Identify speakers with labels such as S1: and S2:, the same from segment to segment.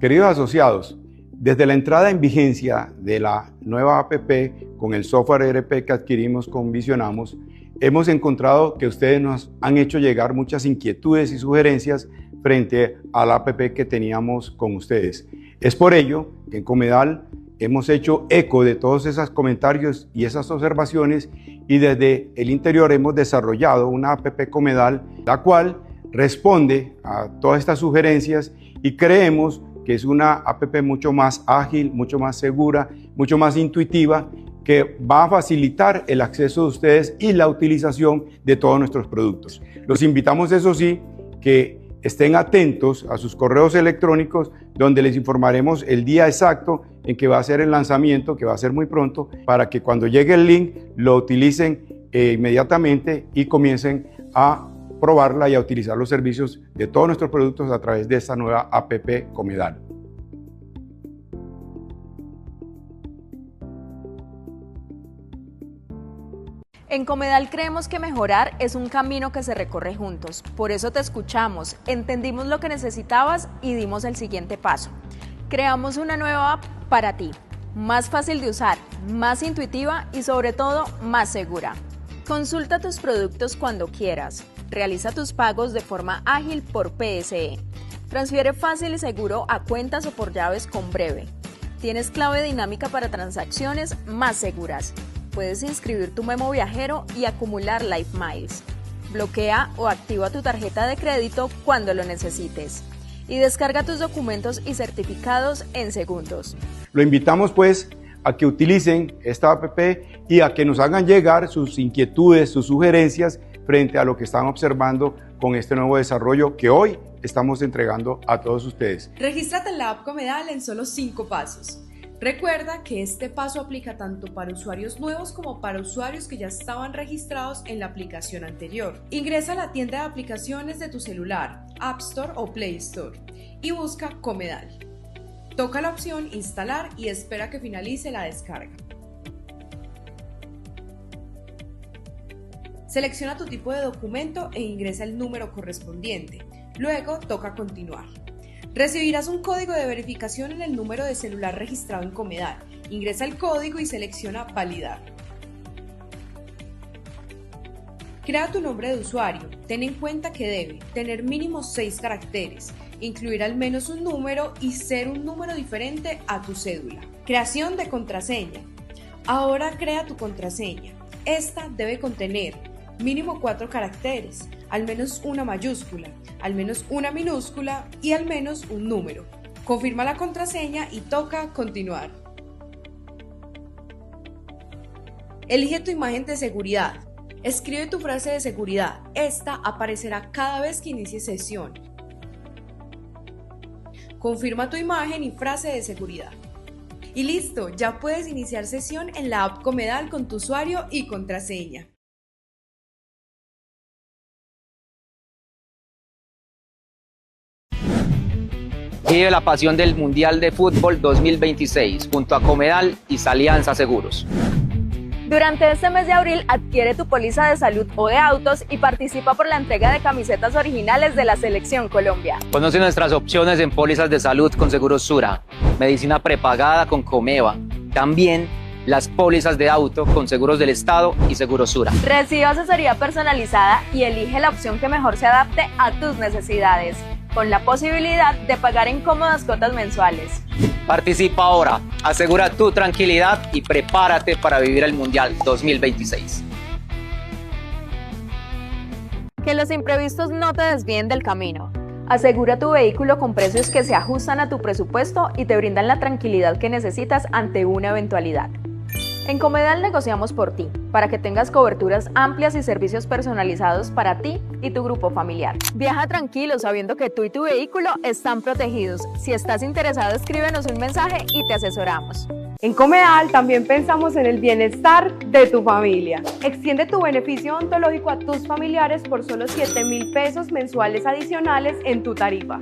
S1: Queridos asociados, desde la entrada en vigencia de la nueva APP con el software ERP que adquirimos con Visionamos, hemos encontrado que ustedes nos han hecho llegar muchas inquietudes y sugerencias frente a la APP que teníamos con ustedes. Es por ello que en Comedal hemos hecho eco de todos esos comentarios y esas observaciones y desde el interior hemos desarrollado una APP Comedal, la cual responde a todas estas sugerencias y creemos que es una APP mucho más ágil, mucho más segura, mucho más intuitiva, que va a facilitar el acceso de ustedes y la utilización de todos nuestros productos. Los invitamos, eso sí, que estén atentos a sus correos electrónicos donde les informaremos el día exacto en que va a ser el lanzamiento, que va a ser muy pronto, para que cuando llegue el link lo utilicen inmediatamente y comiencen a probarla y a utilizar los servicios de todos nuestros productos a través de esta nueva APP Comedal.
S2: En Comedal creemos que mejorar es un camino que se recorre juntos. Por eso te escuchamos, entendimos lo que necesitabas y dimos el siguiente paso. Creamos una nueva app para ti, más fácil de usar, más intuitiva y sobre todo más segura. Consulta tus productos cuando quieras. Realiza tus pagos de forma ágil por PSE. Transfiere fácil y seguro a cuentas o por llaves con Breve. Tienes clave dinámica para transacciones más seguras. Puedes inscribir tu memo viajero y acumular Life Miles. Bloquea o activa tu tarjeta de crédito cuando lo necesites. Y descarga tus documentos y certificados en segundos.
S1: Lo invitamos pues a que utilicen esta APP y a que nos hagan llegar sus inquietudes, sus sugerencias frente a lo que están observando con este nuevo desarrollo que hoy estamos entregando a todos ustedes.
S3: Regístrate en la app Comedal en solo 5 pasos. Recuerda que este paso aplica tanto para usuarios nuevos como para usuarios que ya estaban registrados en la aplicación anterior. Ingresa a la tienda de aplicaciones de tu celular, App Store o Play Store, y busca Comedal. Toca la opción Instalar y espera que finalice la descarga. Selecciona tu tipo de documento e ingresa el número correspondiente. Luego toca Continuar. Recibirás un código de verificación en el número de celular registrado en Comedal. Ingresa el código y selecciona Validar. Crea tu nombre de usuario. Ten en cuenta que debe tener mínimo 6 caracteres, incluir al menos un número y ser un número diferente a tu cédula. Creación de contraseña. Ahora crea tu contraseña. Esta debe contener mínimo 4 caracteres, al menos una mayúscula, al menos una minúscula y al menos un número. Confirma la contraseña y toca Continuar. Elige tu imagen de seguridad. Escribe tu frase de seguridad. Esta aparecerá cada vez que inicies sesión. Confirma tu imagen y frase de seguridad. Y listo, ya puedes iniciar sesión en la app Comedal con tu usuario y contraseña.
S4: Vive la pasión del Mundial de Fútbol 2026 junto a Comedal y Alianza Seguros.
S2: Durante este mes de abril adquiere tu póliza de salud o de autos y participa por la entrega de camisetas originales de la Selección Colombia.
S4: Conoce nuestras opciones en pólizas de salud con Seguros Sura, medicina prepagada con Comeva, también las pólizas de auto con Seguros del Estado y Seguros Sura.
S2: Recibe asesoría personalizada y elige la opción que mejor se adapte a tus necesidades, con la posibilidad de pagar en cómodas cuotas mensuales.
S4: Participa ahora, asegura tu tranquilidad y prepárate para vivir el Mundial 2026.
S2: Que los imprevistos no te desvíen del camino. Asegura tu vehículo con precios que se ajustan a tu presupuesto y te brindan la tranquilidad que necesitas ante una eventualidad. En Comedal negociamos por ti, para que tengas coberturas amplias y servicios personalizados para ti y tu grupo familiar. Viaja tranquilo sabiendo que tú y tu vehículo están protegidos. Si estás interesado, escríbenos un mensaje y te asesoramos.
S5: En Comedal también pensamos en el bienestar de tu familia. Extiende tu beneficio odontológico a tus familiares por solo 7,000 pesos mensuales adicionales en tu tarifa.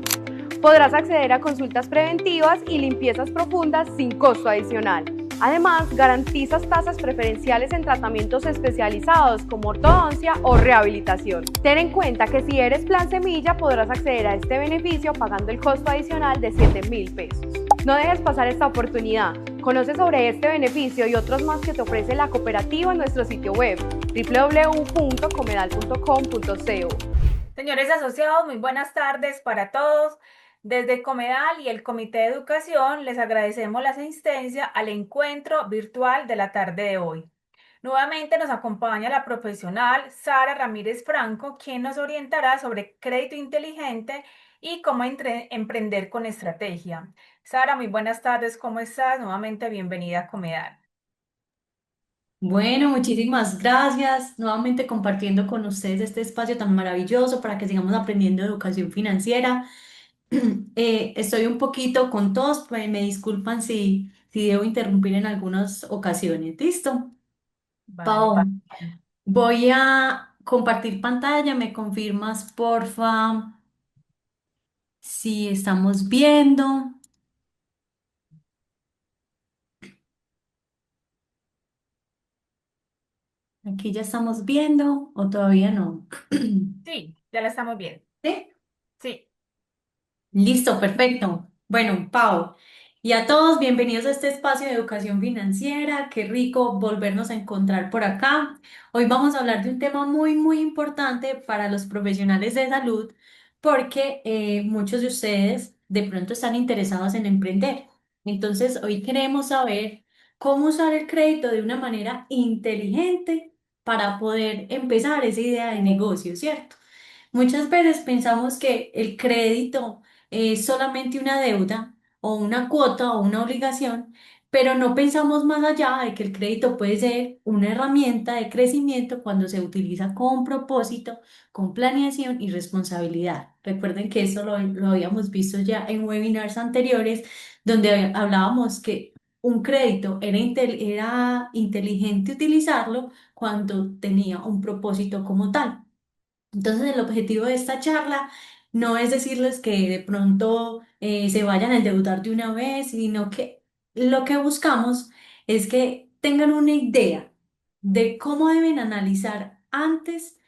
S5: Podrás acceder a consultas preventivas y limpiezas profundas sin costo adicional. Además, garantizas tasas preferenciales en tratamientos especializados como ortodoncia o rehabilitación. Ten en cuenta que si eres Plan Semilla podrás acceder a este beneficio pagando el costo adicional de 7.000 pesos. No dejes pasar esta oportunidad. Conoce sobre este beneficio y otros más que te ofrece la cooperativa en nuestro sitio web www.comedal.com.co.
S6: Señores asociados, muy buenas tardes para todos. Desde Comedal y el Comité de Educación les agradecemos la asistencia al encuentro virtual de la tarde de hoy. Nuevamente nos acompaña la profesional Sara Ramírez Franco, quien nos orientará sobre crédito inteligente y cómo emprender con estrategia. Sara, muy buenas tardes, ¿cómo estás? Nuevamente bienvenida a Comedal.
S7: Bueno, muchísimas gracias. Nuevamente compartiendo con ustedes este espacio tan maravilloso para que sigamos aprendiendo educación financiera. Estoy un poquito con tos, pues me disculpan si debo interrumpir en algunas ocasiones. ¿Listo?
S6: Vale,
S7: Pau, voy a compartir pantalla. ¿Me confirmas, porfa, si estamos viendo? Aquí ya estamos viendo o todavía no.
S6: sí, ya la estamos viendo.
S7: ¿Sí?
S6: Sí.
S7: Listo, perfecto. Bueno, Pau, y a todos bienvenidos a este espacio de educación financiera. Qué rico volvernos a encontrar por acá. Hoy vamos a hablar de un tema muy, muy importante para los profesionales de salud porque muchos de ustedes de pronto están interesados en emprender. Entonces, hoy queremos saber cómo usar el crédito de una manera inteligente para poder empezar esa idea de negocio, ¿cierto? Muchas veces pensamos que el crédito es solamente una deuda o una cuota o una obligación, pero no pensamos más allá de que el crédito puede ser una herramienta de crecimiento cuando se utiliza con propósito, con planeación y responsabilidad. Recuerden que eso lo habíamos visto ya en webinars anteriores, donde hablábamos que un crédito era inteligente utilizarlo cuando tenía un propósito como tal. Entonces, el objetivo de esta charla no es decirles que de pronto se vayan a endeudar de una vez, sino que lo que buscamos es que tengan una idea de cómo deben analizar antes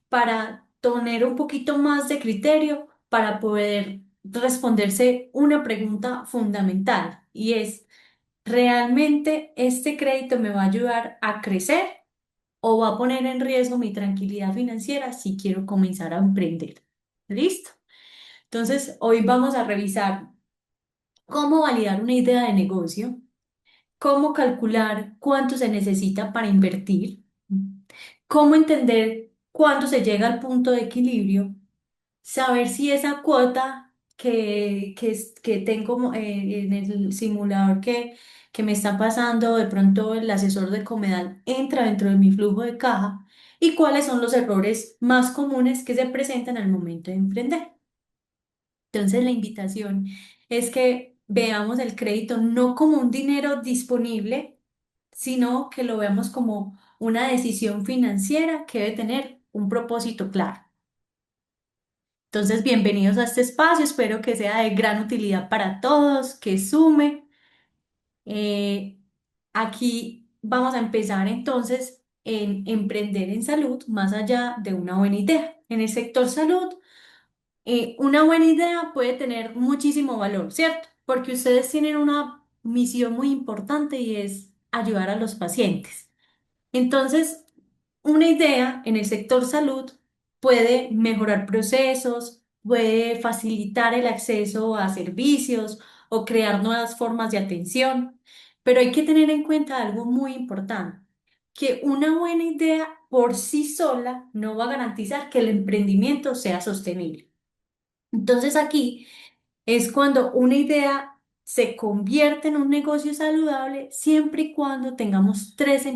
S7: para tener un poquito más de criterio para poder responderse una pregunta fundamental y es, ¿realmente este crédito me va a ayudar a crecer o va a poner en riesgo mi tranquilidad financiera si quiero comenzar a emprender? ¿Listo? Entonces, hoy vamos a revisar cómo validar una idea de negocio, cómo calcular cuánto se necesita para invertir, cómo entender cuándo se llega al punto de equilibrio, saber si esa cuota que tengo en el simulador que me está pasando, de pronto el asesor de Comedal entra dentro de mi flujo de caja y cuáles son los errores más comunes que se presentan al momento de emprender. Entonces, la invitación es que veamos el crédito no como un dinero disponible, sino que lo veamos como una decisión financiera que debe tener un propósito claro. Entonces, bienvenidos a este espacio, espero que sea de gran utilidad para todos, que sume. Eh, Aquí vamos a empezar entonces en emprender en salud más allá de una buena idea. En el sector salud, una buena idea puede tener muchísimo valor, ¿cierto? Porque ustedes tienen una misión muy importante y es ayudar a los pacientes. Entonces, una idea en el sector salud puede mejorar procesos, puede facilitar el acceso a servicios o crear nuevas formas de atención, pero hay que tener en cuenta algo muy importante, que una buena idea por sí sola no va a garantizar que el emprendimiento sea sostenible. Entonces aquí es cuando una idea se convierte en un negocio saludable siempre y cuando tengamos tres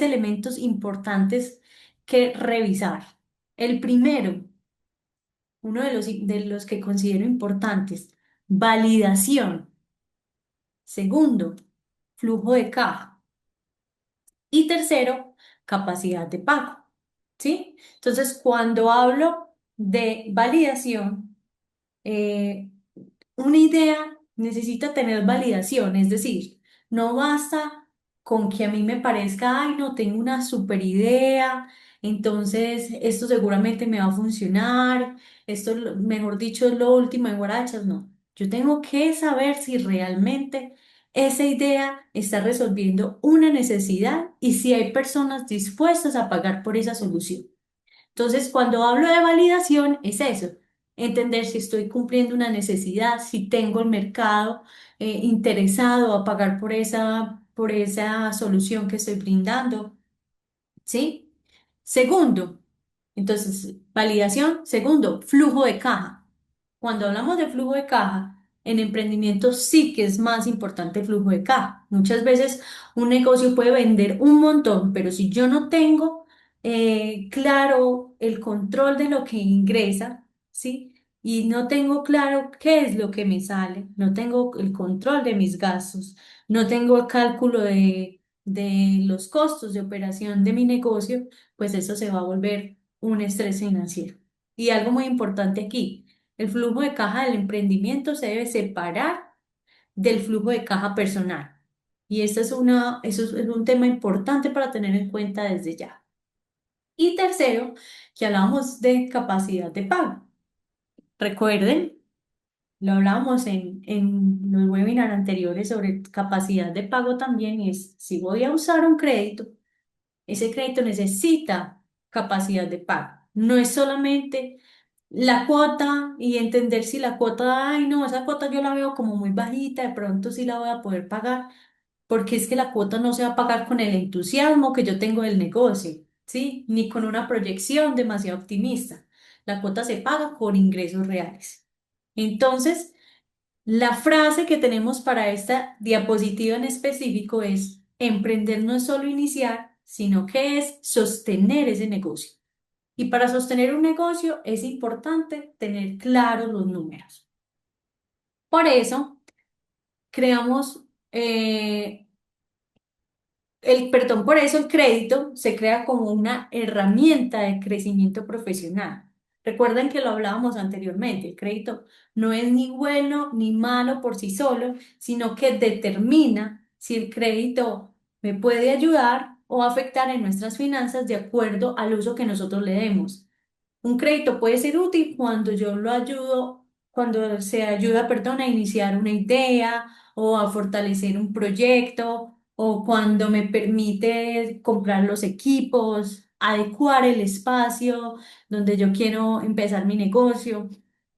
S7: elementos importantes que revisar. El primero, uno de los que considero importantes, validación. Segundo, flujo de caja. Y tercero, capacidad de pago. ¿Sí? Entonces, cuando hablo de validación, eh, una idea necesita tener validación, es decir, No basta con que a mí me parezca, ay, no, tengo una super idea, entonces esto seguramente me va a funcionar, esto, mejor dicho, es lo último en guarachas, no. Yo tengo que saber si realmente esa idea está resolviendo una necesidad y si hay personas dispuestas a pagar por esa solución. Entonces, cuando hablo de validación, es eso, entender si estoy cumpliendo una necesidad, si tengo el mercado interesado a pagar por esa solución que estoy brindando, ¿sí? Segundo, entonces, validación. Segundo, flujo de caja. Cuando hablamos de flujo de caja, en emprendimiento sí que es más importante el flujo de caja. Muchas veces un negocio puede vender un montón, pero si yo no tengo claro el control de lo que ingresa, ¿sí? Y no tengo claro qué es lo que me sale, no tengo el control de mis gastos, no tengo el cálculo de los costos de operación de mi negocio, pues eso se va a volver un estrés financiero. Y algo muy importante aquí. El flujo de caja del emprendimiento se debe separar del flujo de caja personal. Y eso es un tema importante para tener en cuenta desde ya. Y tercero, que hablamos de capacidad de pago. Recuerden, lo hablábamos en los webinars anteriores sobre capacidad de pago también, y es si voy a usar un crédito, ese crédito necesita capacidad de pago. No es solamente la cuota y entender si la cuota, ay, no, esa cuota yo la veo como muy bajita, de pronto sí la voy a poder pagar, porque es que la cuota no se va a pagar con el entusiasmo que yo tengo del negocio, ¿sí? Ni con una proyección demasiado optimista. La cuota se paga con ingresos reales. Entonces, la frase que tenemos para esta diapositiva en específico es, emprender no es solo iniciar, sino que es sostener ese negocio. Y para sostener un negocio es importante tener claros los números. Por eso, creamos perdón, por eso el crédito se crea como una herramienta de crecimiento profesional. Recuerden que lo hablábamos anteriormente, el crédito no es ni bueno ni malo por sí solo, sino que determina si el crédito me puede ayudar o afectar en nuestras finanzas de acuerdo al uso que nosotros le demos. Un crédito puede ser útil cuando yo lo ayudo, cuando se ayuda, perdón, a iniciar una idea o a fortalecer un proyecto o cuando me permite comprar los equipos, adecuar el espacio donde yo quiero empezar mi negocio,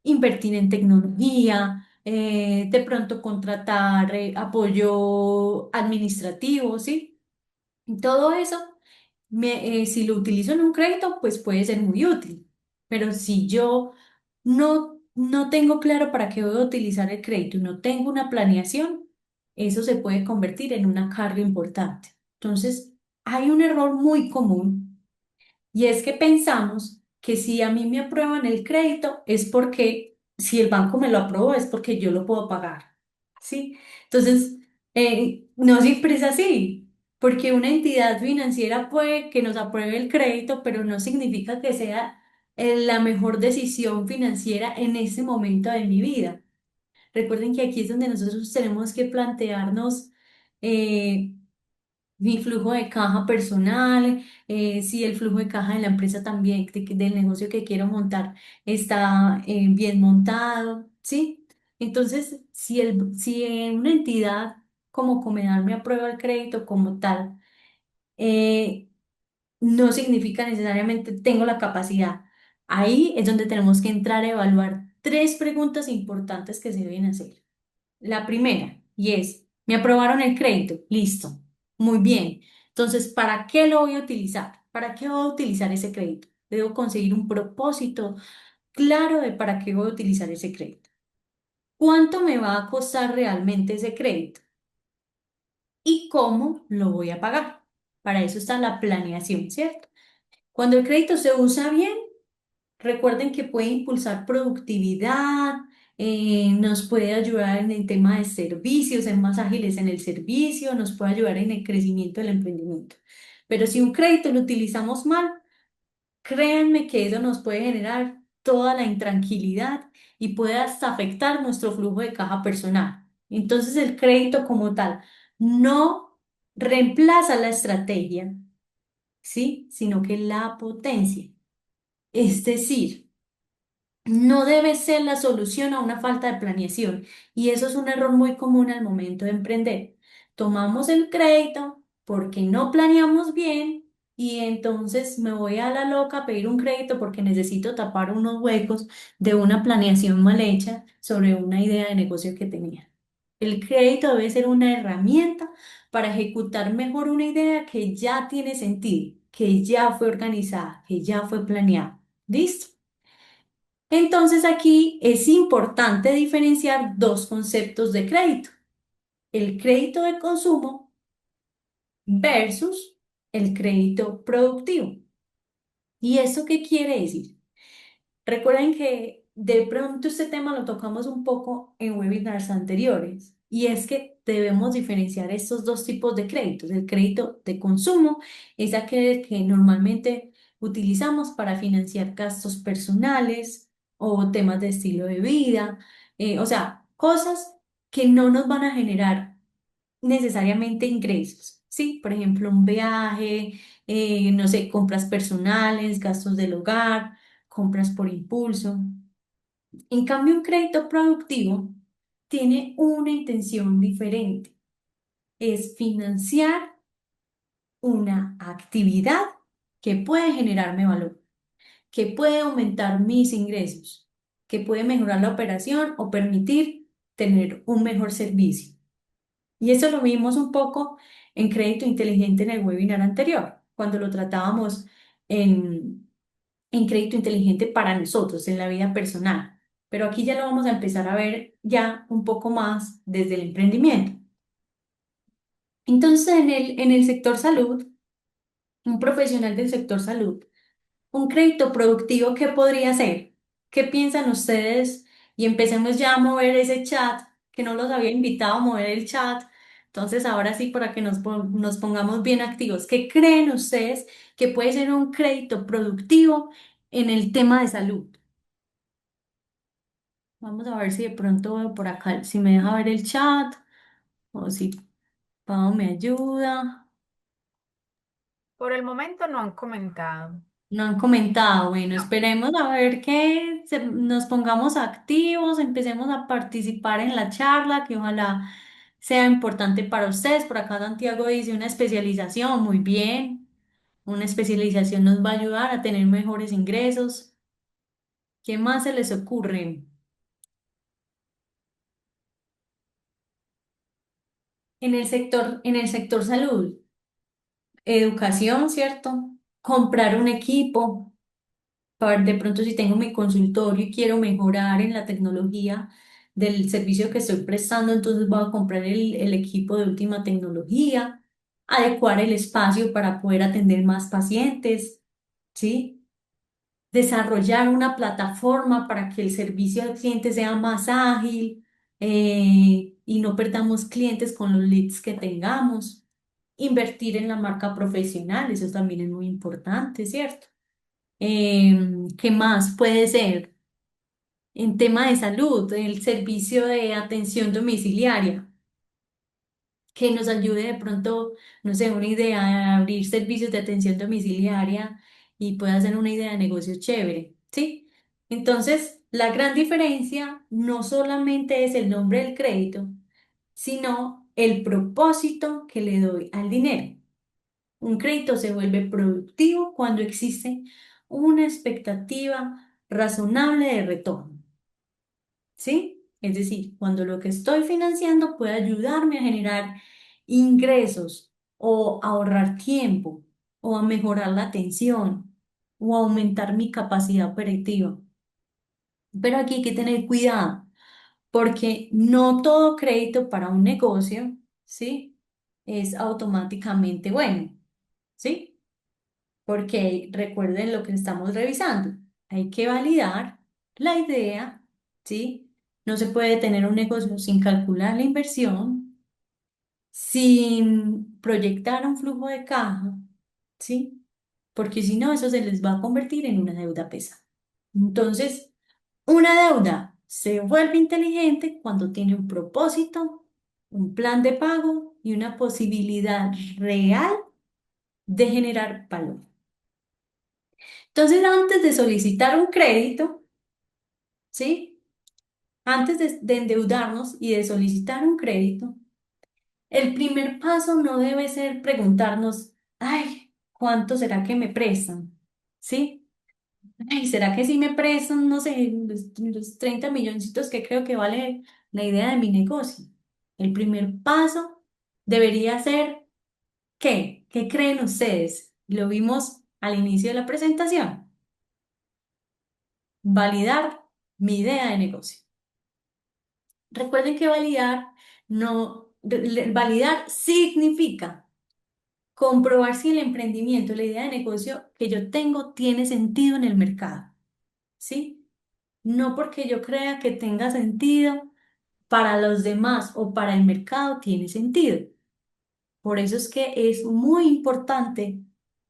S7: invertir en tecnología, de pronto contratar apoyo administrativo, ¿sí? Y todo eso si lo utilizo en un crédito, pues puede ser muy útil. Pero si yo no tengo claro para qué voy a utilizar el crédito y no tengo una planeación, eso se puede convertir en una carga importante. Entonces, hay un error muy común y es que pensamos que si a mí me aprueban el crédito es porque, si el banco me lo aprobó, es porque yo lo puedo pagar. ¿Sí? Entonces, no siempre es así, porque una entidad financiera puede que nos apruebe el crédito, pero no significa que sea la mejor decisión financiera en ese momento de mi vida. Recuerden que aquí es donde nosotros tenemos que plantearnos eh, mi flujo de caja personal, si el flujo de caja de la empresa también, del negocio que quiero montar, está bien montado, ¿sí? Entonces, si una entidad como Comedal me aprueba el crédito como tal, eh, no significa necesariamente tengo la capacidad. Ahí es donde tenemos que entrar a evaluar tres preguntas importantes que se deben hacer. La primera, y es, me aprobaron el crédito, listo, muy bien. Entonces, ¿para qué lo voy a utilizar? ¿Para qué voy a utilizar ese crédito? Debo conseguir un propósito claro de para qué voy a utilizar ese crédito. ¿Cuánto me va a costar realmente ese crédito? ¿Y cómo lo voy a pagar? Para eso está la planeación, ¿cierto? Cuando el crédito se usa bien, recuerden que puede impulsar productividad, nos puede ayudar en el tema de servicios, ser más ágiles en el servicio, nos puede ayudar en el crecimiento del emprendimiento. Pero si un crédito lo utilizamos mal, créanme que eso nos puede generar toda la intranquilidad y puede hasta afectar nuestro flujo de caja personal. Entonces el crédito como tal no reemplaza la estrategia, ¿sí? Sino que la potencia. Es decir, no debe ser la solución a una falta de planeación. Y eso es un error muy común al momento de emprender. Tomamos el crédito porque no planeamos bien y entonces me voy a la loca a pedir un crédito porque necesito tapar unos huecos de una planeación mal hecha sobre una idea de negocio que tenía. El crédito debe ser una herramienta para ejecutar mejor una idea que ya tiene sentido, que ya fue organizada, que ya fue planeada. ¿Listo? Entonces aquí es importante diferenciar dos conceptos de crédito, el crédito de consumo versus el crédito productivo. ¿Y eso qué quiere decir? Recuerden que de pronto este tema lo tocamos un poco en webinars anteriores y es que debemos diferenciar estos dos tipos de créditos. El crédito de consumo es aquel que normalmente utilizamos para financiar gastos personales o temas de estilo de vida, o sea, cosas que no nos van a generar necesariamente ingresos. Sí, por ejemplo, un viaje, no sé, compras personales, gastos del hogar, compras por impulso. En cambio, un crédito productivo tiene una intención diferente. Es financiar una actividad que puede generarme valor, que puede aumentar mis ingresos, que puede mejorar la operación o permitir tener un mejor servicio. Y eso lo vimos un poco en crédito inteligente en el webinar anterior, cuando lo tratábamos en, en crédito inteligente para nosotros, en la vida personal. Pero aquí ya lo vamos a empezar a ver ya un poco más desde el emprendimiento. Entonces, en el sector salud, un profesional del sector salud, un crédito productivo, ¿qué podría ser? ¿Qué piensan ustedes? Y empecemos ya a mover ese chat, que no los había invitado a mover el chat. Entonces, ahora sí, para que nos pongamos bien activos, ¿qué creen ustedes que puede ser un crédito productivo en el tema de salud? Vamos a ver si de pronto veo por acá, si me deja ver el chat o si Pau me ayuda.
S6: Por el momento no han comentado.
S7: No han comentado. Bueno,
S6: No.
S7: esperemos a ver que nos pongamos activos, empecemos a participar en la charla, que ojalá sea importante para ustedes. Por acá Santiago dice una especialización, muy bien. Una especialización nos va a ayudar a tener mejores ingresos. ¿Qué más se les ocurre? En el sector salud, educación, ¿cierto? Comprar un equipo. De pronto, si tengo mi consultorio y quiero mejorar en la tecnología del servicio que estoy prestando, entonces voy a comprar el equipo de última tecnología, adecuar el espacio para poder atender más pacientes, ¿sí? Desarrollar una plataforma para que el servicio al cliente sea más ágil y no perdamos clientes con los leads que tengamos. Invertir en la marca profesional, eso también es muy importante, ¿cierto? ¿Qué más puede ser? En tema de salud, el servicio de atención domiciliaria, que nos ayude de pronto, no sé, una idea de abrir servicios de atención domiciliaria y pueda ser una idea de negocio chévere, ¿sí? Entonces, la gran diferencia no solamente es el nombre del crédito, sino el propósito que le doy al dinero. Un crédito se vuelve productivo cuando existe una expectativa razonable de retorno, ¿sí? Es decir, cuando lo que estoy financiando puede ayudarme a generar ingresos o a ahorrar tiempo o a mejorar la atención o a aumentar mi capacidad operativa. Pero aquí hay que tener cuidado porque no todo crédito para un negocio, ¿sí? Es automáticamente bueno, ¿sí? Porque recuerden lo que estamos revisando. Hay que validar la idea, ¿sí? No se puede tener un negocio sin calcular la inversión, sin proyectar un flujo de caja, ¿sí? Porque si no, eso se les va a convertir en una deuda pesada. Entonces, una deuda se vuelve inteligente cuando tiene un propósito un plan de pago y una posibilidad real de generar valor. Entonces, antes de solicitar un crédito, ¿sí? Antes de endeudarnos y de solicitar un crédito, el primer paso no debe ser preguntarnos, ay, ¿cuánto será que me prestan? ¿Sí? Ay, ¿será que sí me prestan, no sé, los 30 milloncitos que creo que vale la idea de mi negocio? El primer paso debería ser, ¿qué? ¿Qué creen ustedes? Lo vimos al inicio de la presentación. Validar mi idea de negocio. Recuerden que validar significa comprobar si el emprendimiento, la idea de negocio que yo tengo tiene sentido en el mercado, ¿sí? No porque yo crea que tenga sentido, para los demás o para el mercado tiene sentido. Por eso es que es muy importante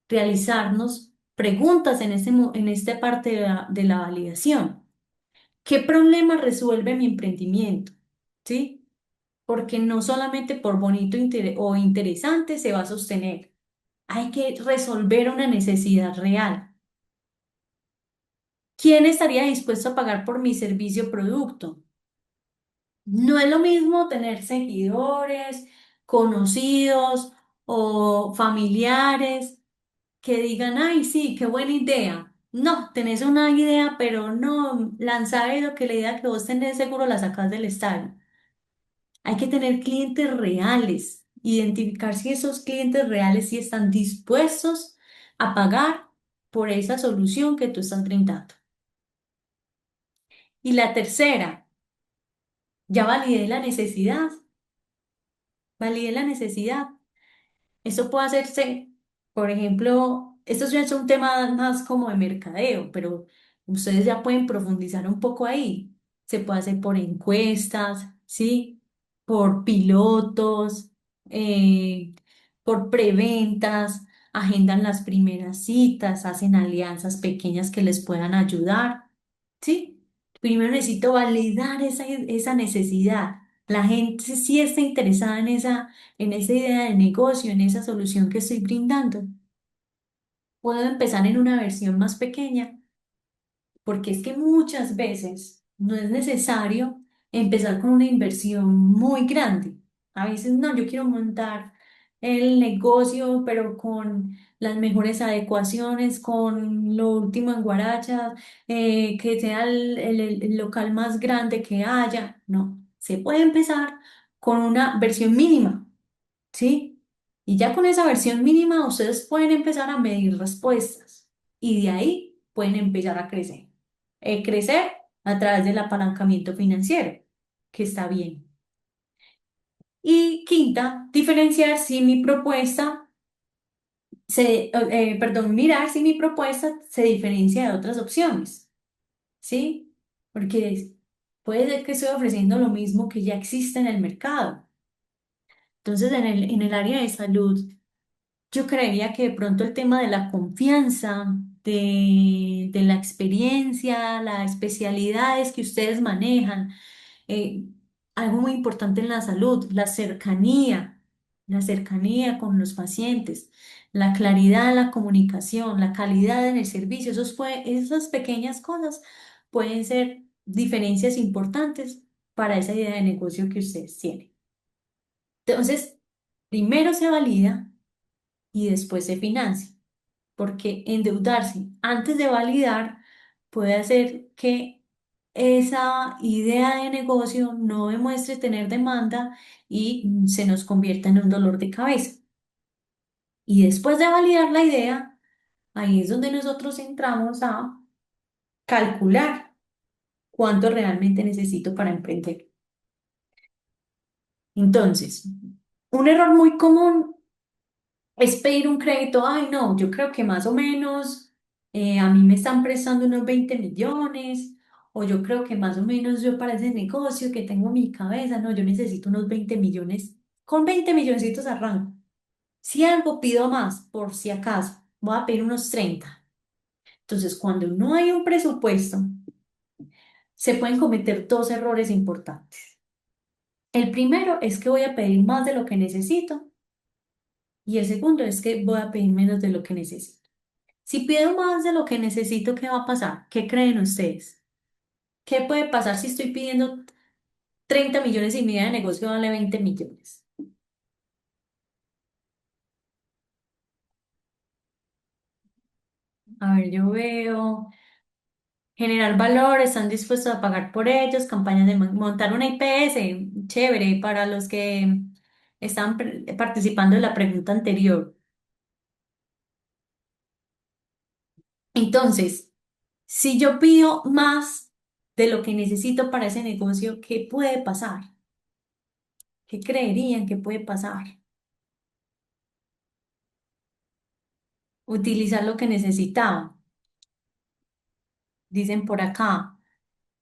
S7: realizarnos preguntas en esta parte de la validación. ¿Qué problema resuelve mi emprendimiento? ¿Sí? Porque no solamente por bonito o interesante se va a sostener. Hay que resolver una necesidad real. ¿Quién estaría dispuesto a pagar por mi servicio o producto? No es lo mismo tener seguidores, conocidos o familiares que digan, ay, sí, qué buena idea. No, tenés una idea, pero no, lanzar lo que la idea que vos tenés seguro la sacás del estadio. Hay que tener clientes reales, identificar si esos clientes reales sí están dispuestos a pagar por esa solución que tú estás brindando. Y la tercera, ya validé la necesidad. Validé la necesidad. Eso puede hacerse, por ejemplo, esto ya es un tema más como de mercadeo, pero ustedes ya pueden profundizar un poco ahí. Se puede hacer por encuestas, ¿sí? Por pilotos, eh, por preventas, agendan las primeras citas, hacen alianzas pequeñas que les puedan ayudar, ¿sí? Primero necesito validar esa necesidad. La gente sí está interesada en esa idea de negocio, en esa solución que estoy brindando. Puedo empezar en una versión más pequeña, porque es que muchas veces no es necesario empezar con una inversión muy grande. A veces no, yo quiero montar el negocio, pero con las mejores adecuaciones, con lo último en Guaracha, que sea el local más grande que haya. No, se puede empezar con una versión mínima. ¿Sí? Y ya con esa versión mínima ustedes pueden empezar a medir respuestas y de ahí pueden empezar a crecer. Crecer a través del apalancamiento financiero, que está bien. Y quinta, diferenciar si mi propuesta mirar si mi propuesta se diferencia de otras opciones, ¿sí? Porque puede ser que estoy ofreciendo lo mismo que ya existe en el mercado. Entonces, en el área de salud, yo creería que de pronto el tema de la confianza, de la experiencia, las especialidades que ustedes manejan, eh, algo muy importante en la salud, la cercanía con los pacientes, la claridad en la comunicación, la calidad en el servicio, esas pequeñas cosas pueden ser diferencias importantes para esa idea de negocio que ustedes tienen. Entonces, primero se valida y después se financia, porque endeudarse antes de validar puede hacer que esa idea de negocio no demuestre tener demanda y se nos convierta en un dolor de cabeza. Y después de validar la idea, ahí es donde nosotros entramos a calcular cuánto realmente necesito para emprender. Entonces, un error muy común es pedir un crédito. Ay, no, yo creo que más o menos a mí me están prestando unos 20 millones, o yo creo que más o menos yo para ese negocio que tengo en mi cabeza, no, yo necesito unos 20 millones. Con 20 milloncitos arranco. Si algo pido más, por si acaso, voy a pedir unos 30. Entonces, cuando no hay un presupuesto, se pueden cometer dos errores importantes. El primero es que voy a pedir más de lo que necesito y el segundo es que voy a pedir menos de lo que necesito. Si pido más de lo que necesito, ¿qué va a pasar? ¿Qué creen ustedes? ¿Qué puede pasar si estoy pidiendo 30 millones y mi idea de negocio vale 20 millones? A ver, yo veo generar valor, están dispuestos a pagar por ellos, campañas de montar una IPS, chévere, para los que están participando en la pregunta anterior. Entonces, si yo pido más de lo que necesito para ese negocio, ¿qué puede pasar? ¿Qué creerían que puede pasar? Utilizar lo que necesitaba. Dicen por acá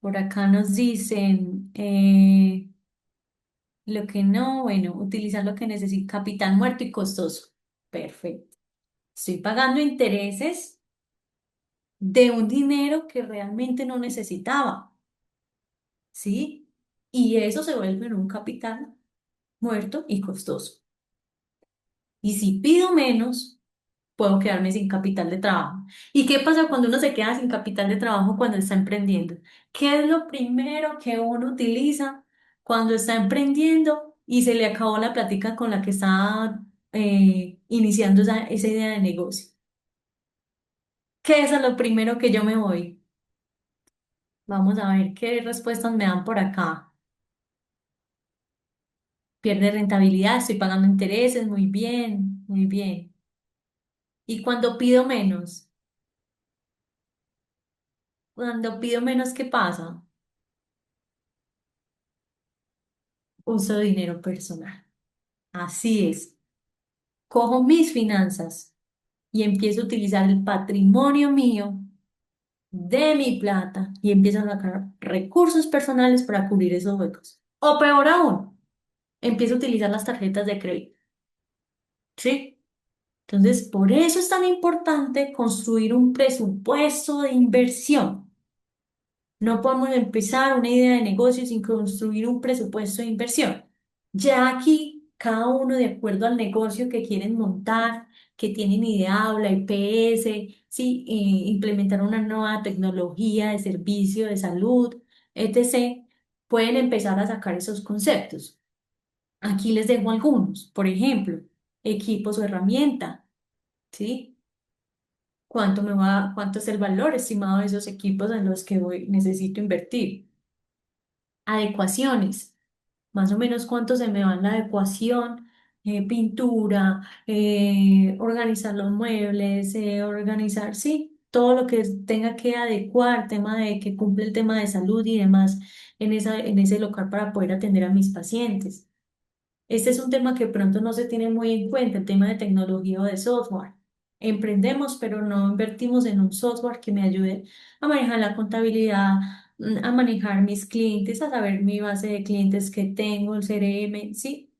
S7: nos dicen lo que no, bueno, utilizar lo que necesita, capital muerto y costoso. Perfecto. Estoy pagando intereses de un dinero que realmente no necesitaba, ¿sí? Y eso se vuelve en un capital muerto y costoso. Y si pido menos, puedo quedarme sin capital de trabajo. ¿Y qué pasa cuando uno se queda sin capital de trabajo cuando está emprendiendo? ¿Qué es lo primero que uno utiliza cuando está emprendiendo y se le acabó la plática con la que está iniciando esa idea de negocio? ¿Qué es a lo primero que yo me voy? Vamos a ver qué respuestas me dan por acá. Pierde rentabilidad, estoy pagando intereses, muy bien, muy bien. Y cuando pido menos, ¿qué pasa? Uso dinero personal. Así es. Cojo mis finanzas y empiezo a utilizar el patrimonio mío de mi plata y empiezo a sacar recursos personales para cubrir esos huecos. O peor aún, empiezo a utilizar las tarjetas de crédito. ¿Sí? Entonces, por eso es tan importante construir un presupuesto de inversión. No podemos empezar una idea de negocio sin construir un presupuesto de inversión. Ya aquí, cada uno de acuerdo al negocio que quieren montar, que tienen idea o la IPS, sí, implementar una nueva tecnología de servicio de salud, etc., pueden empezar a sacar esos conceptos. Aquí les dejo algunos. Por ejemplo, equipos o herramienta, ¿sí? ¿Cuánto es el valor estimado de esos equipos en los que necesito invertir? Adecuaciones, más o menos cuánto se me va en la adecuación, pintura, organizar los muebles, organizar, sí, todo lo que tenga que adecuar, tema de que cumple el tema de salud y demás en ese local para poder atender a mis pacientes. Este es un tema que pronto no se tiene muy en cuenta, el tema de tecnología o de software. Emprendemos, pero no invertimos en un software que me ayude a manejar la contabilidad, a manejar mis clientes, a saber mi base de clientes que tengo, el CRM. Sí,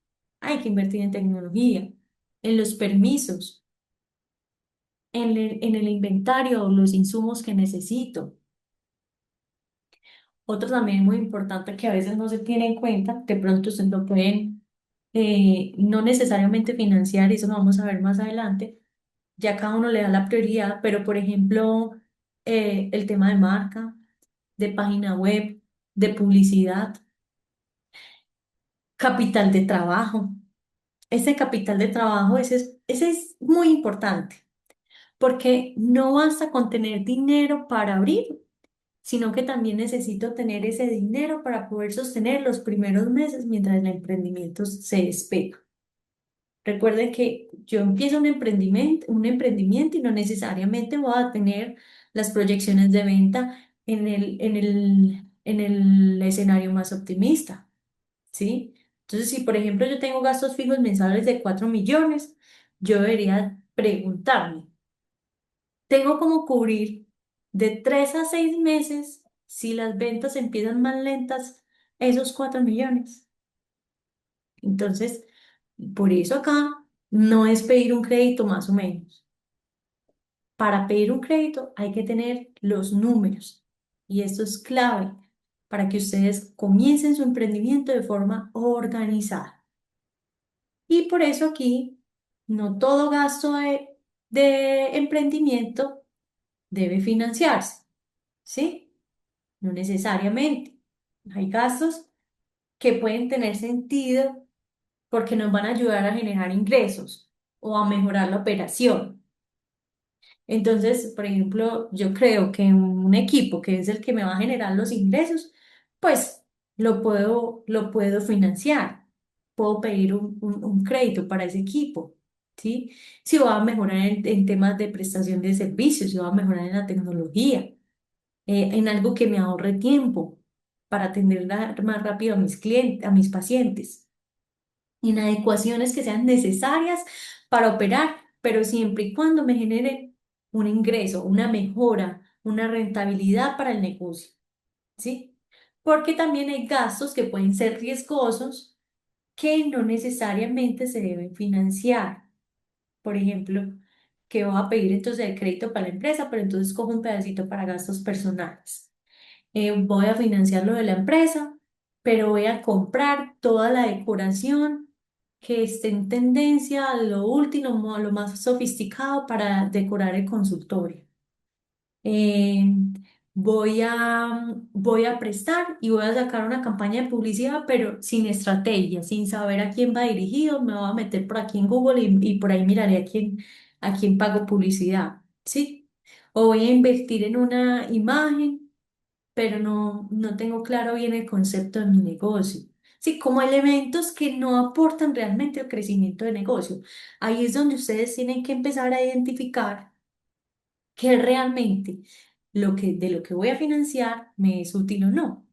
S7: hay que invertir en tecnología, en los permisos, en el inventario o los insumos que necesito. Otro también muy importante que a veces no se tiene en cuenta, de pronto ustedes lo pueden no necesariamente financiar, y eso lo vamos a ver más adelante, ya cada uno le da la prioridad, pero por ejemplo, el tema de marca, de página web, de publicidad, capital de trabajo. Ese capital de trabajo, ese es muy importante, porque no basta con tener dinero para abrir, sino que también necesito tener ese dinero para poder sostener los primeros meses mientras el emprendimiento se despega. Recuerde que yo empiezo un emprendimiento y no necesariamente voy a tener las proyecciones de venta en el escenario más optimista, ¿sí? Entonces, si por ejemplo yo tengo gastos fijos mensuales de 4 millones, yo debería preguntarme, ¿tengo cómo cubrir de 3 a 6 meses si las ventas empiezan más lentas esos 4 millones? Entonces, por eso acá no es pedir un crédito más o menos. Para pedir un crédito hay que tener los números y esto es clave. para que ustedes comiencen su emprendimiento de forma organizada. Y por eso aquí no todo gasto de emprendimiento debe financiarse, ¿sí? No necesariamente. Hay gastos que pueden tener sentido porque nos van a ayudar a generar ingresos o a mejorar la operación. Entonces, por ejemplo, yo creo que un equipo que es el que me va a generar los ingresos, pues lo puedo financiar. Puedo pedir un crédito para ese equipo, ¿sí? Si va a mejorar en temas de prestación de servicios, si va a mejorar en la tecnología, en algo que me ahorre tiempo para atender más rápido a mis clientes, a mis pacientes, en adecuaciones que sean necesarias para operar, pero siempre y cuando me genere un ingreso, una mejora, una rentabilidad para el negocio, ¿sí? Porque también hay gastos que pueden ser riesgosos que no necesariamente se deben financiar. Por ejemplo, que voy a pedir entonces el crédito para la empresa, pero entonces cojo un pedacito para gastos personales. Voy a financiar lo de la empresa, pero voy a comprar toda la decoración que esté en tendencia, lo último, lo más sofisticado para decorar el consultorio. Eh, voy a prestar y voy a sacar una campaña de publicidad, pero sin estrategia, sin saber a quién va dirigido. Me voy a meter por aquí en Google y por ahí miraré a quién pago publicidad, ¿sí? O voy a invertir en una imagen, pero no tengo claro bien el concepto de mi negocio. Sí, como elementos que no aportan realmente al crecimiento de negocio. Ahí es donde ustedes tienen que empezar a identificar que realmente de lo que voy a financiar me es útil o no.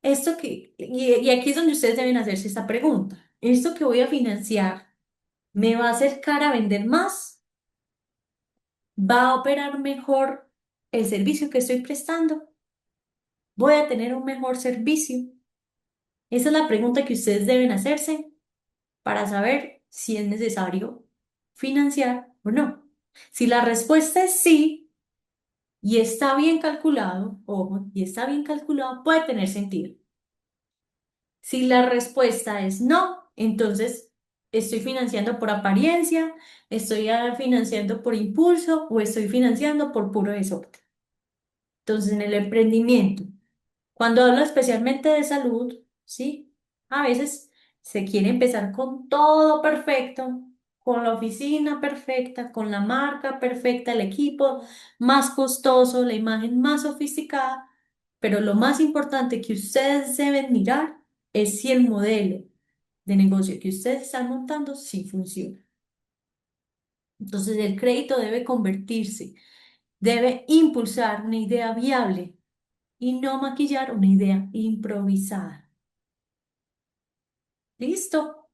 S7: Y aquí es donde ustedes deben hacerse esta pregunta. ¿Esto que voy a financiar me va a acercar a vender más? ¿Va a operar mejor el servicio que estoy prestando? ¿Voy a tener un mejor servicio? Esa es la pregunta que ustedes deben hacerse para saber si es necesario financiar o no. Si la respuesta es sí y está bien calculado, ojo, y está bien calculado, puede tener sentido. Si la respuesta es no, entonces estoy financiando por apariencia, estoy financiando por impulso o estoy financiando por puro desorden. Entonces, en el emprendimiento, cuando hablo especialmente de salud, ¿sí? A veces se quiere empezar con todo perfecto, con la oficina perfecta, con la marca perfecta, el equipo más costoso, la imagen más sofisticada, pero lo más importante que ustedes deben mirar es si el modelo de negocio que ustedes están montando sí funciona. Entonces el crédito debe convertirse, debe impulsar una idea viable y no maquillar una idea improvisada. ¿Listo?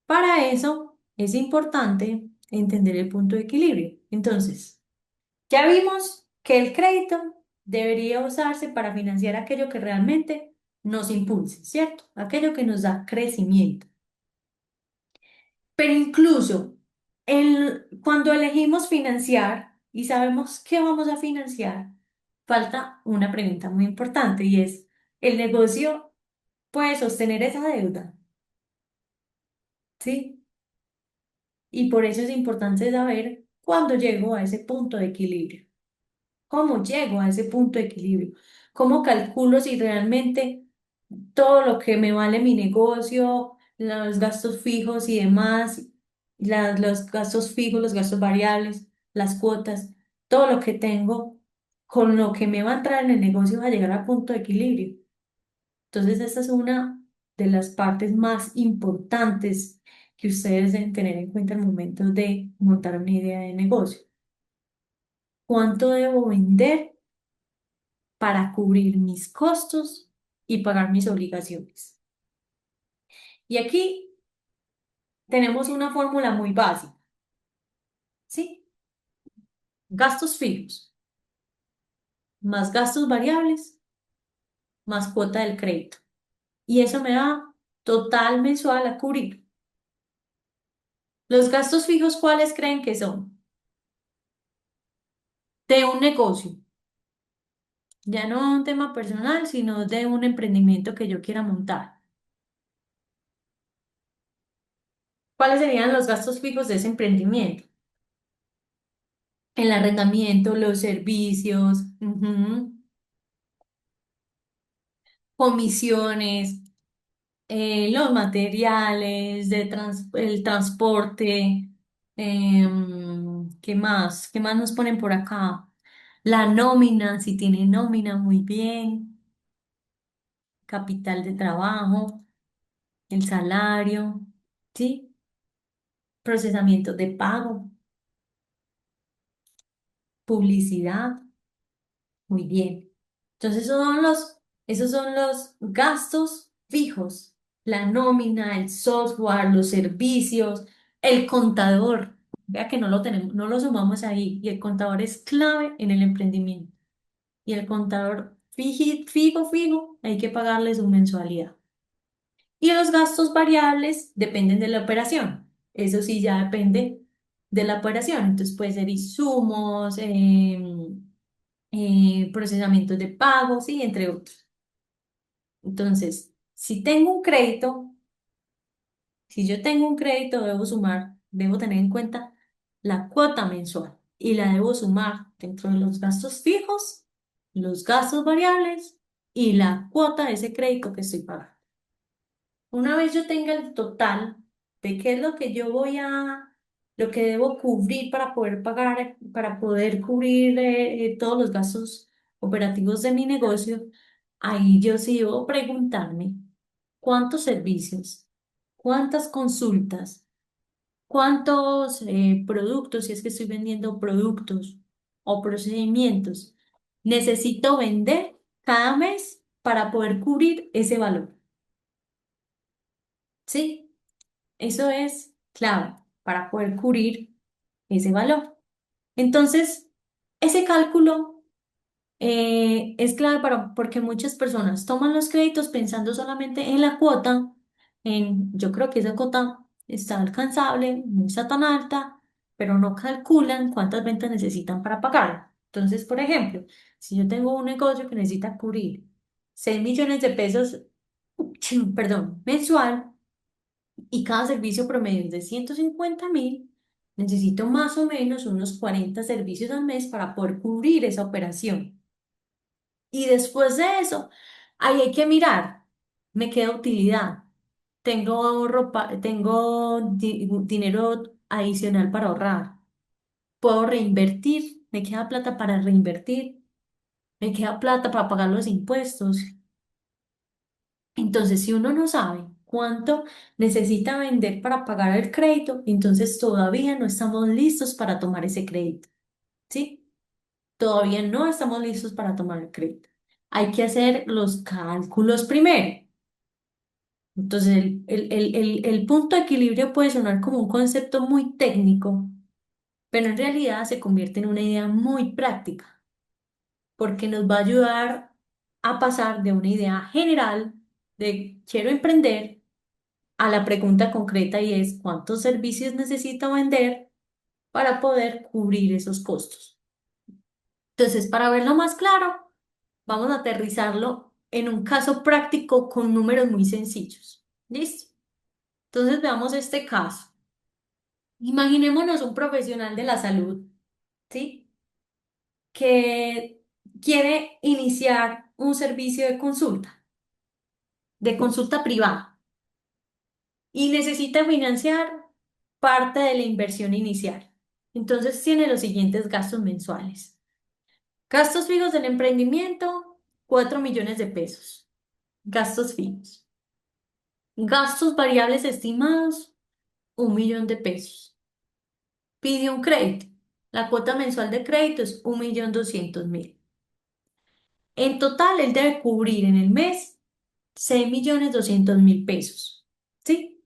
S7: Para eso es importante entender el punto de equilibrio. Entonces, ya vimos que el crédito debería usarse para financiar aquello que realmente nos impulse, ¿cierto? Aquello que nos da crecimiento. Pero incluso cuando elegimos financiar y sabemos qué vamos a financiar, falta una pregunta muy importante y es, ¿el negocio puede sostener esa deuda? ¿Sí? Y por eso es importante saber cuándo llego a ese punto de equilibrio. ¿Cómo llego a ese punto de equilibrio? ¿Cómo calculo si realmente todo lo que me vale mi negocio, los gastos fijos y demás, los gastos fijos, los gastos variables, las cuotas, todo lo que tengo, con lo que me va a entrar en el negocio va a llegar a punto de equilibrio? Entonces, esta es una de las partes más importantes que ustedes deben tener en cuenta al momento de montar una idea de negocio. ¿Cuánto debo vender para cubrir mis costos y pagar mis obligaciones? Y aquí tenemos una fórmula muy básica, ¿sí? Gastos fijos más gastos variables más cuota del crédito. Y eso me da total mensual a cubrir. Los gastos fijos, ¿cuáles creen que son? De un negocio. Ya no un tema personal, sino de un emprendimiento que yo quiera montar. ¿Cuáles serían los gastos fijos de ese emprendimiento? El arrendamiento, los servicios, comisiones, los materiales, el transporte, ¿qué más? ¿Qué más nos ponen por acá? La nómina, si tiene nómina, muy bien. Capital de trabajo, el salario, ¿sí? Procesamiento de pago, publicidad, muy bien. Entonces, esos son los gastos fijos, la nómina, el software, los servicios, el contador. Vea que no lo tenemos, no lo sumamos ahí. Y el contador es clave en el emprendimiento. Y el contador fijo, hay que pagarle su mensualidad. Y los gastos variables dependen de la operación. Eso sí, ya depende de la operación. Entonces puede ser insumos, procesamientos de pagos, y entre otros. Entonces, si yo tengo un crédito, debo tener en cuenta la cuota mensual y la debo sumar dentro de los gastos fijos, los gastos variables y la cuota de ese crédito que estoy pagando. Una vez yo tenga el total de qué es lo que lo que debo cubrir para poder pagar, para poder cubrir todos los gastos operativos de mi negocio, ahí yo sí debo preguntarme cuántos servicios, cuántas consultas, cuántos productos, si es que estoy vendiendo productos o procedimientos, necesito vender cada mes para poder cubrir ese valor. ¿Sí? Eso es clave para poder cubrir ese valor. Entonces, ese cálculo es clave porque muchas personas toman los créditos pensando solamente en la cuota, yo creo que esa cuota está alcanzable, no está tan alta, pero no calculan cuántas ventas necesitan para pagar. Entonces, por ejemplo, si yo tengo un negocio que necesita cubrir 6 millones de pesos, perdón, mensual, y cada servicio promedio es de 150.000, necesito más o menos unos 40 servicios al mes para poder cubrir esa operación. Y después de eso, ahí hay que mirar, me queda utilidad, tengo ropa, tengo dinero adicional para ahorrar, puedo reinvertir, me queda plata para reinvertir, me queda plata para pagar los impuestos. Entonces, si uno no sabe cuánto necesita vender para pagar el crédito, entonces todavía no estamos listos para tomar ese crédito, ¿sí? Todavía no estamos listos para tomar el crédito. Hay que hacer los cálculos primero. Entonces, el punto de equilibrio puede sonar como un concepto muy técnico, pero en realidad se convierte en una idea muy práctica, porque nos va a ayudar a pasar de una idea general de quiero emprender a la pregunta concreta, y es ¿cuántos servicios necesito vender para poder cubrir esos costos? Entonces, para verlo más claro, vamos a aterrizarlo en un caso práctico con números muy sencillos. ¿Listo? Entonces, veamos este caso. Imaginémonos un profesional de la salud, ¿sí? Que quiere iniciar un servicio de consulta privada, y necesita financiar parte de la inversión inicial. Entonces tiene los siguientes gastos mensuales. Gastos fijos del emprendimiento, 4 millones de pesos. Gastos fijos. Gastos variables estimados, 1 millón de pesos. Pide un crédito. La cuota mensual de crédito es 1.200.000. En total, él debe cubrir en el mes 6.200.000 pesos. ¿Sí?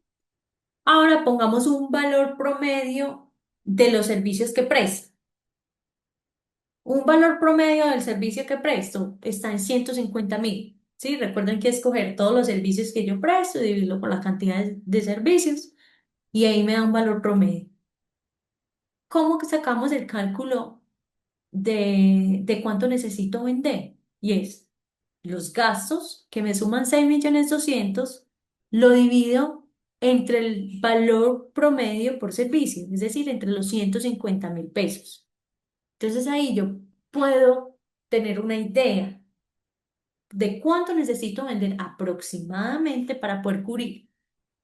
S7: Ahora pongamos un valor promedio de los servicios que presta. Un valor promedio del servicio que presto está en 150.000. ¿Sí? Recuerden que escoger todos los servicios que yo presto y dividirlo por la cantidad de servicios, y ahí me da un valor promedio. ¿Cómo que sacamos el cálculo de cuánto necesito vender? y es los gastos que me suman 6.200.000, lo divido entre el valor promedio por servicio, es decir, entre los 150.000 pesos. Entonces ahí yo puedo tener una idea de cuánto necesito vender aproximadamente para poder cubrir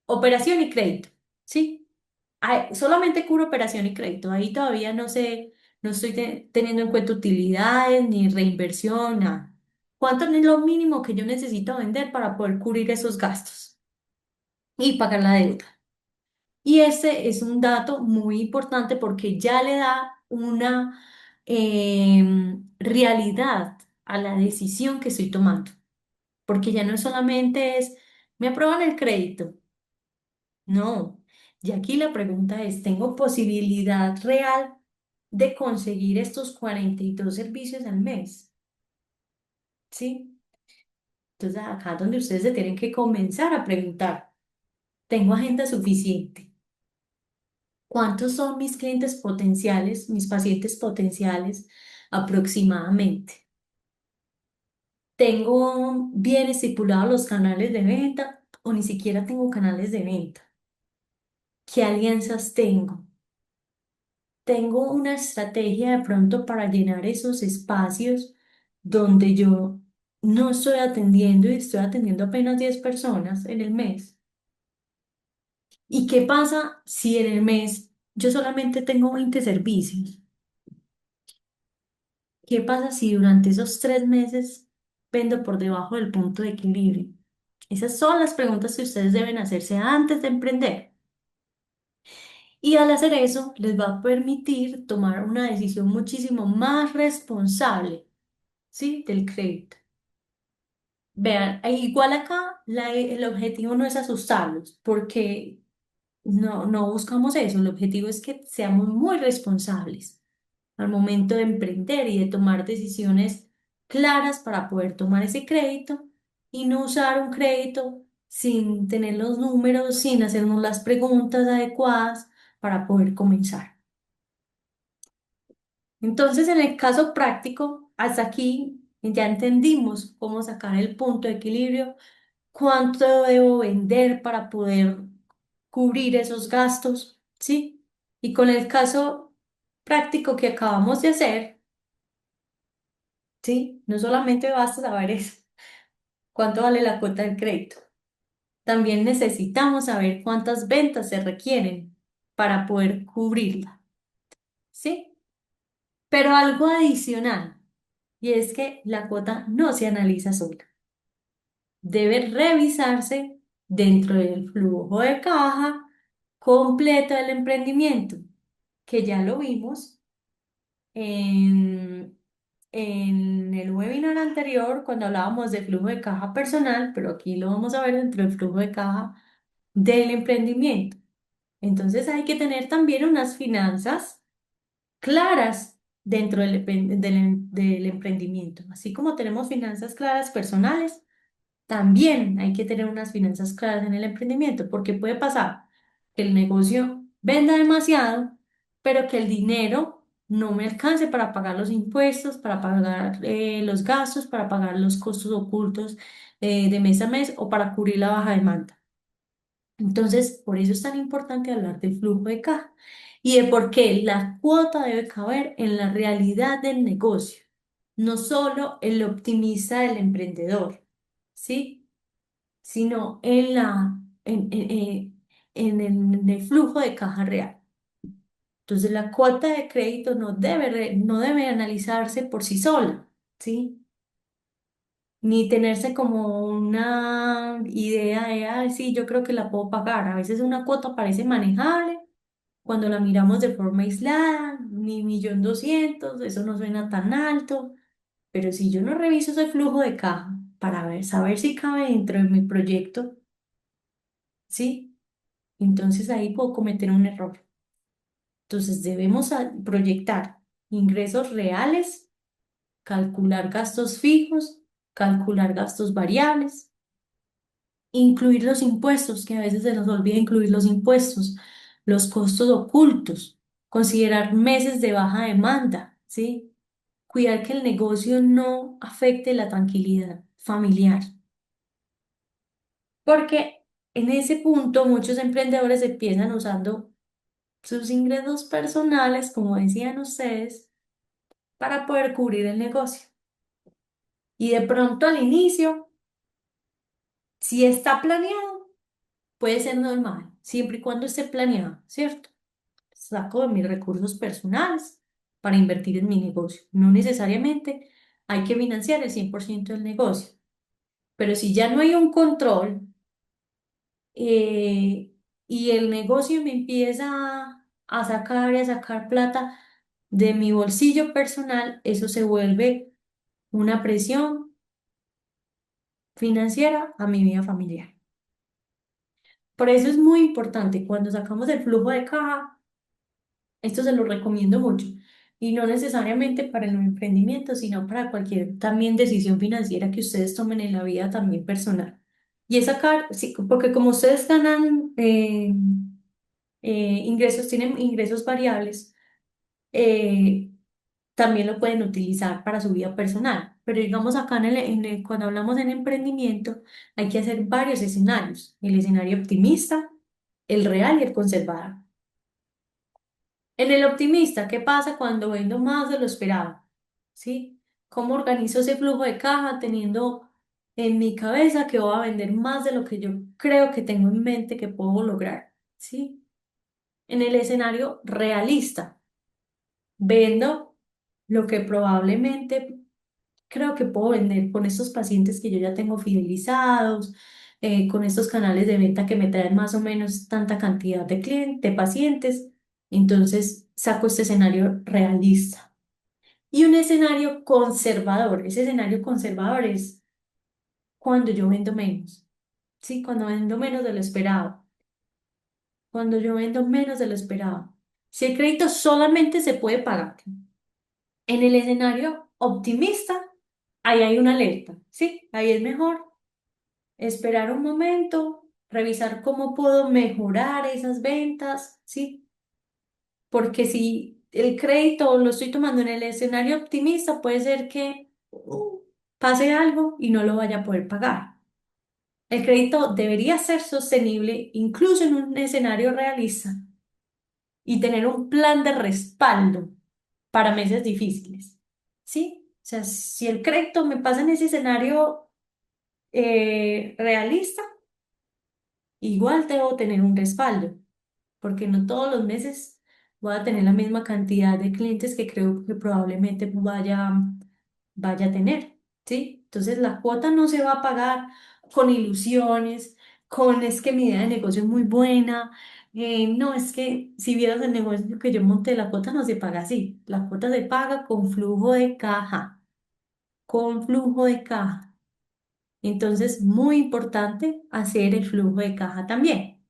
S7: operación y crédito, ¿sí? Solamente cubro operación y crédito, ahí todavía no sé, no estoy teniendo en cuenta utilidades ni reinversión, nada. ¿Cuánto es lo mínimo que yo necesito vender para poder cubrir esos gastos y pagar la deuda? Y ese es un dato muy importante porque ya le da una realidad a la decisión que estoy tomando, porque ya no solamente es, me aprueban el crédito, no, y aquí la pregunta es, ¿tengo posibilidad real de conseguir estos 42 servicios al mes? ¿Sí? Entonces acá es donde ustedes se tienen que comenzar a preguntar, ¿tengo agenda suficiente? ¿Cuántos son mis clientes potenciales, mis pacientes potenciales aproximadamente? ¿Tengo bien estipulados los canales de venta o ni siquiera tengo canales de venta? ¿Qué alianzas tengo? ¿Tengo una estrategia de pronto para llenar esos espacios donde yo no estoy atendiendo y estoy atendiendo apenas 10 personas en el mes? ¿Y qué pasa si en el mes yo solamente tengo 20 servicios? ¿Qué pasa si durante esos 3 meses vendo por debajo del punto de equilibrio? Esas son las preguntas que ustedes deben hacerse antes de emprender. Y al hacer eso, les va a permitir tomar una decisión muchísimo más responsable, ¿sí? Del crédito. Vean, igual acá el objetivo no es asustarlos, porque no buscamos eso. El objetivo es que seamos muy responsables al momento de emprender y de tomar decisiones claras para poder tomar ese crédito y no usar un crédito sin tener los números, sin hacernos las preguntas adecuadas para poder comenzar. Entonces, en el caso práctico, hasta aquí ya entendimos cómo sacar el punto de equilibrio, cuánto debo vender para poder cubrir esos gastos, ¿sí? Y con el caso práctico que acabamos de hacer, ¿sí? No solamente basta saber eso, cuánto vale la cuota del crédito. También necesitamos saber cuántas ventas se requieren para poder cubrirla, ¿sí? Pero algo adicional, y es que la cuota no se analiza sola. Debe revisarse dentro del flujo de caja completo del emprendimiento, que ya lo vimos en el webinar anterior cuando hablábamos de flujo de caja personal, pero aquí lo vamos a ver dentro del flujo de caja del emprendimiento. Entonces hay que tener también unas finanzas claras dentro del emprendimiento. Así como tenemos finanzas claras personales, también hay que tener unas finanzas claras en el emprendimiento, porque puede pasar que el negocio venda demasiado, pero que el dinero no me alcance para pagar los impuestos, para pagar los gastos, para pagar los costos ocultos de mes a mes o para cubrir la baja demanda. Entonces, por eso es tan importante hablar del flujo de caja y de por qué la cuota debe caber en la realidad del negocio, no solo en lo optimista del emprendedor, ¿sí? Sino en el flujo de caja real. Entonces, la cuota de crédito no debe analizarse por sí sola, ¿sí? Ni tenerse como una idea de, ay, sí, yo creo que la puedo pagar. A veces una cuota parece manejable cuando la miramos de forma aislada, ni 1.200.000, eso no suena tan alto, pero si yo no reviso ese flujo de caja para saber si cabe dentro de mi proyecto, ¿sí? Entonces ahí puedo cometer un error. Entonces debemos proyectar ingresos reales, calcular gastos fijos, calcular gastos variables, incluir los impuestos, que a veces se nos olvida incluir los impuestos, los costos ocultos, considerar meses de baja demanda, ¿sí? cuidar que el negocio no afecte la tranquilidad familiar. Porque en ese punto muchos emprendedores empiezan usando sus ingresos personales, como decían ustedes, para poder cubrir el negocio. Y de pronto al inicio, si está planeado, puede ser normal, siempre y cuando esté planeado, ¿cierto? Saco de mis recursos personales para invertir en mi negocio. No necesariamente hay que financiar el 100% del negocio, pero si ya no hay un control eh, y el negocio me empieza a sacar y a sacar plata de mi bolsillo personal, eso se vuelve una presión financiera a mi vida familiar. Por eso es muy importante cuando sacamos el flujo de caja, esto se lo recomiendo mucho, y no necesariamente para el emprendimiento, sino para cualquier también decisión financiera que ustedes tomen en la vida también personal. Y es sacar, sí, porque como ustedes ganan ingresos, tienen ingresos variables, eh, también lo pueden utilizar para su vida personal. Pero digamos acá cuando hablamos en emprendimiento, hay que hacer varios escenarios. El escenario optimista, el real y el conservador. En el optimista, ¿qué pasa cuando vendo más de lo esperado? ¿Sí? ¿Cómo organizo ese flujo de caja teniendo en mi cabeza que voy a vender más de lo que yo creo que tengo en mente que puedo lograr? ¿Sí? En el escenario realista, vendo lo que probablemente creo que puedo vender con estos pacientes que yo ya tengo fidelizados, con estos canales de venta que me traen más o menos tanta cantidad de clientes, de pacientes. Entonces saco este escenario realista. Y un escenario conservador. Ese escenario conservador es cuando yo vendo menos. Sí, cuando vendo menos de lo esperado. Cuando yo vendo menos de lo esperado. Si el crédito solamente se puede pagar en el escenario optimista, ahí hay una alerta. Sí, ahí es mejor esperar un momento, revisar cómo puedo mejorar esas ventas, ¿sí? Porque si el crédito lo estoy tomando en el escenario optimista, puede ser que pase algo y no lo vaya a poder pagar. El crédito debería ser sostenible incluso en un escenario realista y tener un plan de respaldo para meses difíciles, ¿sí? O sea, si el crédito me pasa en ese escenario realista, igual debo tener un respaldo, porque no todos los meses voy a tener la misma cantidad de clientes que creo que probablemente vaya a tener, ¿sí? Entonces la cuota no se va a pagar con ilusiones, con es que mi idea de negocio es muy buena, no, es que si vieras el negocio que yo monté, la cuota no se paga así, la cuota se paga con flujo de caja, con flujo de caja. Entonces, muy importante hacer el flujo de caja también.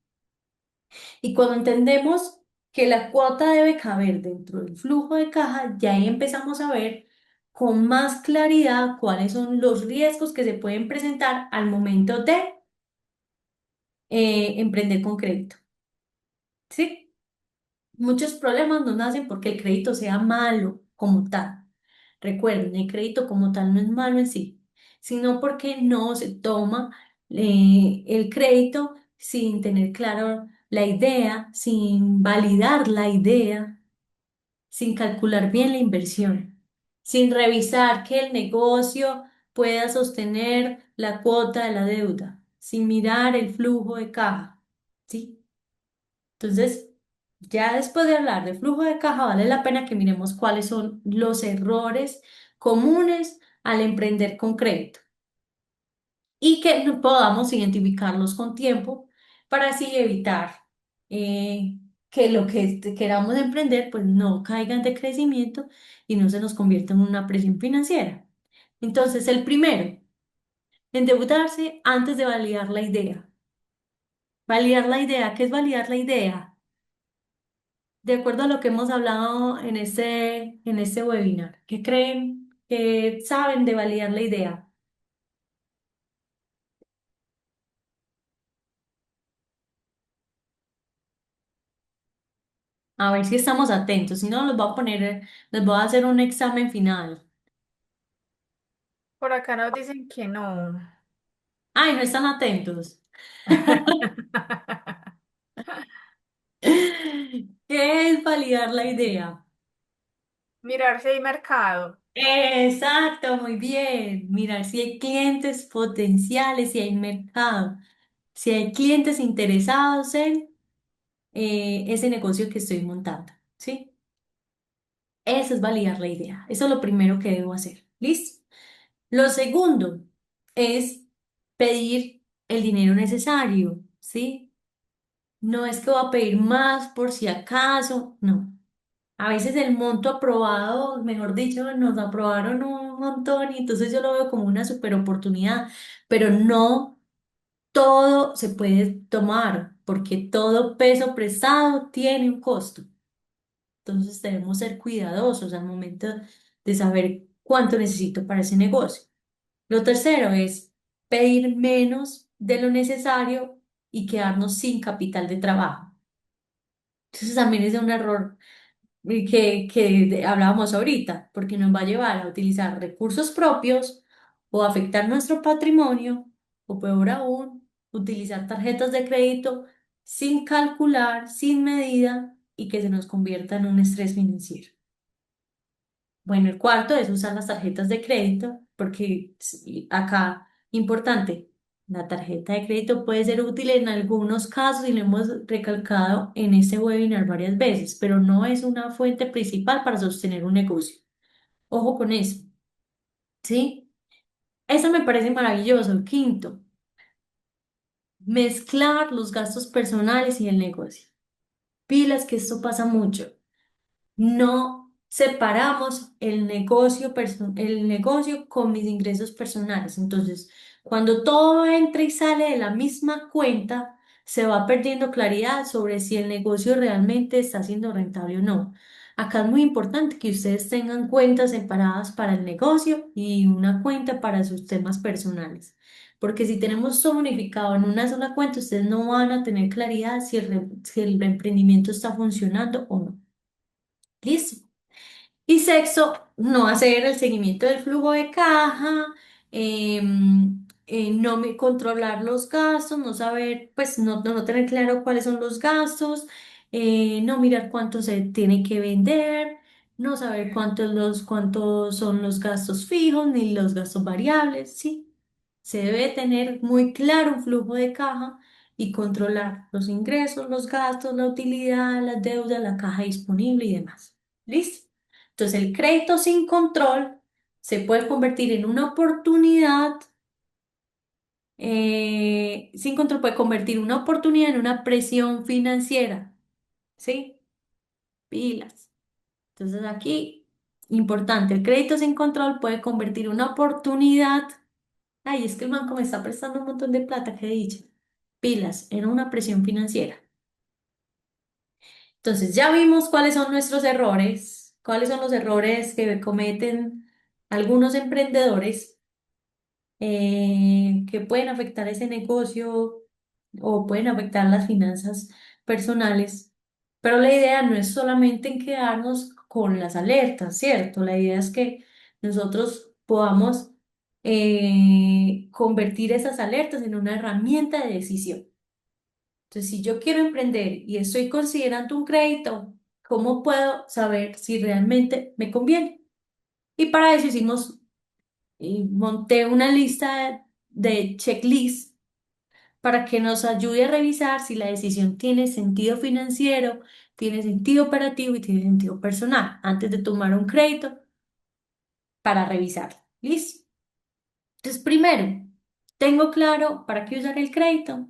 S7: Y cuando entendemos que la cuota debe caber dentro del flujo de caja, ya ahí empezamos a ver con más claridad cuáles son los riesgos que se pueden presentar al momento de emprender con crédito. ¿Sí? Muchos problemas no nacen porque el crédito sea malo como tal. Recuerden, el crédito como tal no es malo en sí, sino porque no se toma el crédito sin tener claro la idea, sin validar la idea, sin calcular bien la inversión, sin revisar que el negocio pueda sostener la cuota de la deuda, sin mirar el flujo de caja. ¿Sí? Entonces, ya después de hablar de flujo de caja, vale la pena que miremos cuáles son los errores comunes al emprender con crédito y que podamos identificarlos con tiempo para así evitar que lo que queramos emprender pues no caiga en decrecimiento y no se nos convierta en una presión financiera. Entonces, el primero, endeudarse antes de validar la idea. Validar la idea, ¿qué es validar la idea? De acuerdo a lo que hemos hablado en este webinar, ¿qué creen que saben de validar la idea? A ver si estamos atentos, si no, les voy a hacer un examen final.
S6: Por acá nos dicen que no.
S7: Ay, no están atentos. ¿Qué es validar la idea?
S6: Mirar si hay mercado.
S7: Exacto, muy bien. Mirar si hay clientes potenciales, si hay mercado, si hay clientes interesados en ese negocio que estoy montando, ¿sí? Eso es validar la idea. Eso es lo primero que debo hacer. ¿Listo? Lo segundo es pedir el dinero necesario, ¿sí? No es que voy a pedir más por si acaso, no. A veces el monto aprobado, mejor dicho, nos aprobaron un montón y entonces yo lo veo como una super oportunidad, pero no todo se puede tomar porque todo peso prestado tiene un costo. Entonces debemos ser cuidadosos al momento de saber cuánto necesito para ese negocio. Lo tercero es pedir menos de lo necesario y quedarnos sin capital de trabajo. Entonces también es un error que hablábamos ahorita, porque nos va a llevar a utilizar recursos propios o afectar nuestro patrimonio, o peor aún, utilizar tarjetas de crédito sin calcular, sin medida y que se nos convierta en un estrés financiero. Bueno, el cuarto es usar las tarjetas de crédito, porque sí, acá, importante, la tarjeta de crédito puede ser útil en algunos casos y lo hemos recalcado en este webinar varias veces, pero no es una fuente principal para sostener un negocio. Ojo con eso, ¿sí? Eso me parece maravilloso. Quinto, mezclar los gastos personales y el negocio. Pilas que esto pasa mucho. No separamos el negocio con mis ingresos personales. Entonces, cuando todo entra y sale de la misma cuenta, se va perdiendo claridad sobre si el negocio realmente está siendo rentable o no. Acá es muy importante que ustedes tengan cuentas separadas para el negocio y una cuenta para sus temas personales. Porque si tenemos todo unificado en una sola cuenta, ustedes no van a tener claridad si el emprendimiento está funcionando o no. ¿Listo? Y sexto, no hacer el seguimiento del flujo de caja, no controlar los gastos, no saber, pues no tener claro cuáles son los gastos, no mirar cuánto se tiene que vender, no saber cuántos son los gastos fijos ni los gastos variables, ¿sí? Se debe tener muy claro un flujo de caja y controlar los ingresos, los gastos, la utilidad, las deudas, la caja disponible y demás. ¿Listo? Entonces, el crédito sin control se puede convertir en una oportunidad, sin control puede convertir una oportunidad en una presión financiera, ¿sí? Pilas. Entonces, aquí, importante, el crédito sin control puede convertir una oportunidad, ay, es que el banco me está prestando un montón de plata, que he dicho, pilas, en una presión financiera. Entonces, ya vimos cuáles son nuestros errores, cuáles son los errores que cometen algunos emprendedores que pueden afectar ese negocio o pueden afectar las finanzas personales. Pero la idea no es solamente en quedarnos con las alertas, ¿cierto? La idea es que nosotros podamos convertir esas alertas en una herramienta de decisión. Entonces, si yo quiero emprender y estoy considerando un crédito, ¿cómo puedo saber si realmente me conviene? Y para eso hicimos y monté una lista de checklist para que nos ayude a revisar si la decisión tiene sentido financiero, tiene sentido operativo y tiene sentido personal antes de tomar un crédito para revisarlo. ¿Listo? Entonces, primero, ¿tengo claro para qué usar el crédito?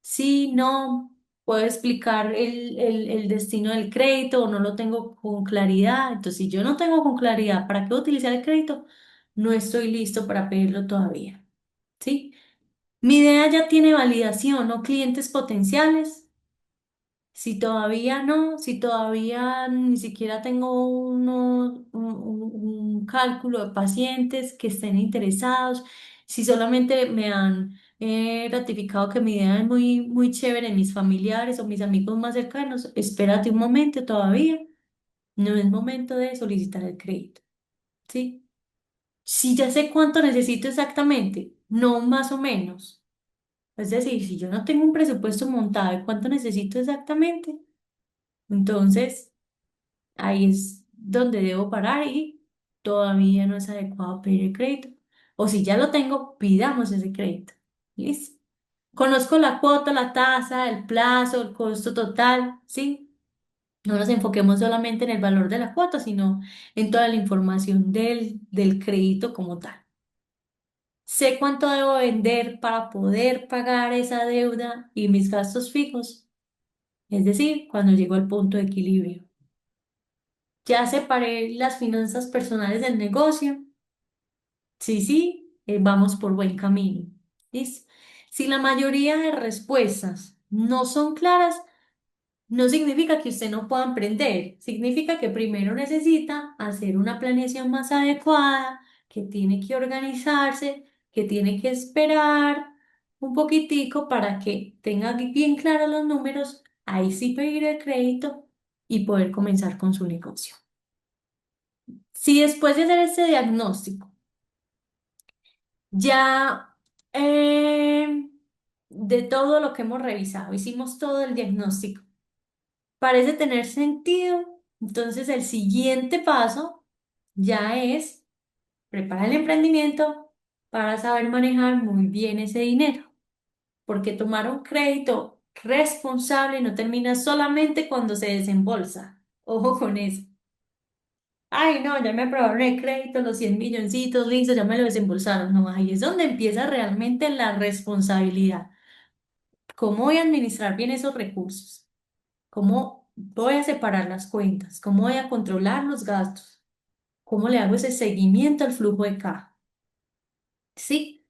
S7: Sí, no, puedo explicar el destino del crédito o no lo tengo con claridad. Entonces, si yo no tengo con claridad para qué utilizar el crédito, no estoy listo para pedirlo todavía. ¿Sí? Mi idea ya tiene validación o clientes potenciales. Si todavía no, si todavía ni siquiera tengo un cálculo de pacientes que estén interesados, si solamente me han ratificado que mi idea es muy, muy chévere, mis familiares o mis amigos más cercanos, espérate un momento todavía, no es momento de solicitar el crédito, ¿sí? Si ya sé cuánto necesito exactamente, no más o menos. Es decir, si yo no tengo un presupuesto montado de cuánto necesito exactamente, entonces ahí es donde debo parar y todavía no es adecuado pedir el crédito. O si ya lo tengo, pidamos ese crédito. ¿Listo? Conozco la cuota, la tasa, el plazo, el costo total, ¿sí? No nos enfoquemos solamente en el valor de la cuota, sino en toda la información del crédito como tal. Sé cuánto debo vender para poder pagar esa deuda y mis gastos fijos, es decir, cuando llego al punto de equilibrio. Ya separé las finanzas personales del negocio. Sí, sí, vamos por buen camino. ¿Listo? Si la mayoría de respuestas no son claras, no significa que usted no pueda emprender, significa que primero necesita hacer una planeación más adecuada, que tiene que organizarse, que tiene que esperar un poquitico para que tenga bien claros los números, ahí sí pedir el crédito y poder comenzar con su negocio. Si después de hacer este diagnóstico ya de todo lo que hemos revisado, hicimos todo el diagnóstico, parece tener sentido. Entonces, el siguiente paso ya es preparar el emprendimiento para saber manejar muy bien ese dinero, porque tomar un crédito responsable no termina solamente cuando se desembolsa. Ojo con eso. Ay, no, ya me aprobaron el crédito, los 100 milloncitos, listo, ya me lo desembolsaron. No, ahí es donde empieza realmente la responsabilidad. ¿Cómo voy a administrar bien esos recursos? ¿Cómo voy a separar las cuentas? ¿Cómo voy a controlar los gastos? ¿Cómo le hago ese seguimiento al flujo de caja? Sí,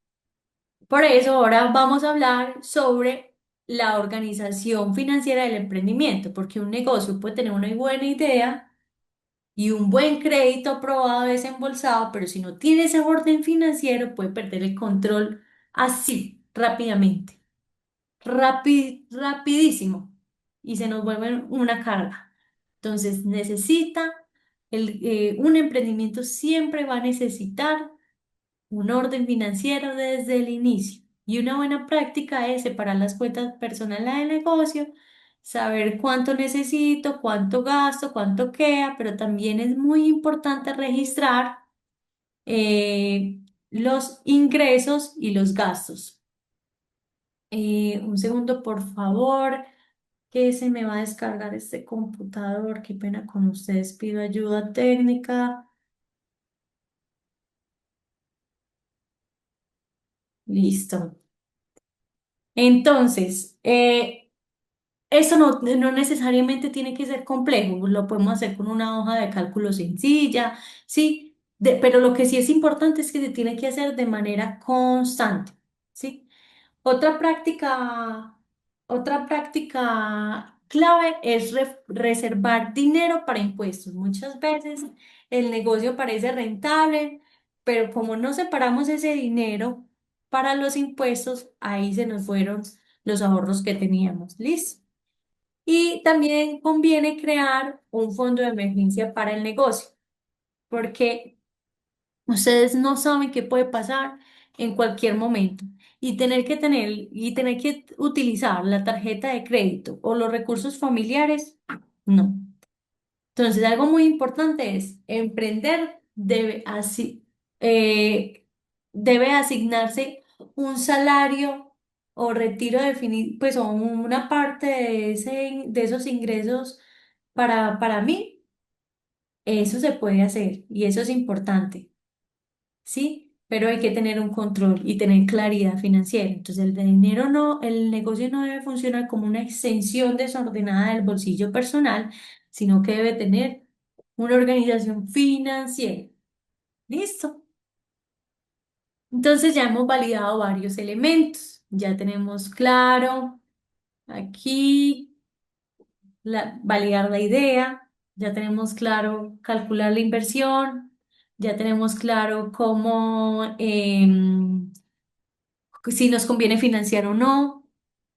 S7: por eso ahora vamos a hablar sobre la organización financiera del emprendimiento, porque un negocio puede tener una buena idea y un buen crédito aprobado, desembolsado, pero si no tiene ese orden financiero, puede perder el control así, rápidamente. Rapidísimo y se nos vuelve una carga. Entonces, un emprendimiento siempre va a necesitar un orden financiero desde el inicio. Y una buena práctica es separar las cuentas personales del negocio, saber cuánto necesito, cuánto gasto, cuánto queda, pero también es muy importante registrar los ingresos y los gastos. Un segundo, por favor, que se me va a descargar este computador. Qué pena con ustedes, pido ayuda técnica. Listo. Entonces, eso no necesariamente tiene que ser complejo, lo podemos hacer con una hoja de cálculo sencilla, ¿sí? Pero lo que sí es importante es que se tiene que hacer de manera constante, ¿sí? Otra práctica, otra práctica clave es reservar dinero para impuestos. Muchas veces el negocio parece rentable, pero como no separamos ese dinero para los impuestos, ahí se nos fueron los ahorros que teníamos. ¿Listo? Y también conviene crear un fondo de emergencia para el negocio, porque ustedes no saben qué puede pasar en cualquier momento y tener que utilizar la tarjeta de crédito o los recursos familiares, no. Entonces, algo muy importante es emprender eh, debe asignarse un salario o retiro definido, pues o una parte de esos ingresos para mí. Eso se puede hacer y eso es importante. ¿Sí? Pero hay que tener un control y tener claridad financiera. Entonces, el negocio no debe funcionar como una extensión desordenada del bolsillo personal, sino que debe tener una organización financiera. ¿Listo? Entonces, ya hemos validado varios elementos. Ya tenemos claro aquí validar la idea, ya tenemos claro calcular la inversión, ya tenemos claro cómo si nos conviene financiar o no.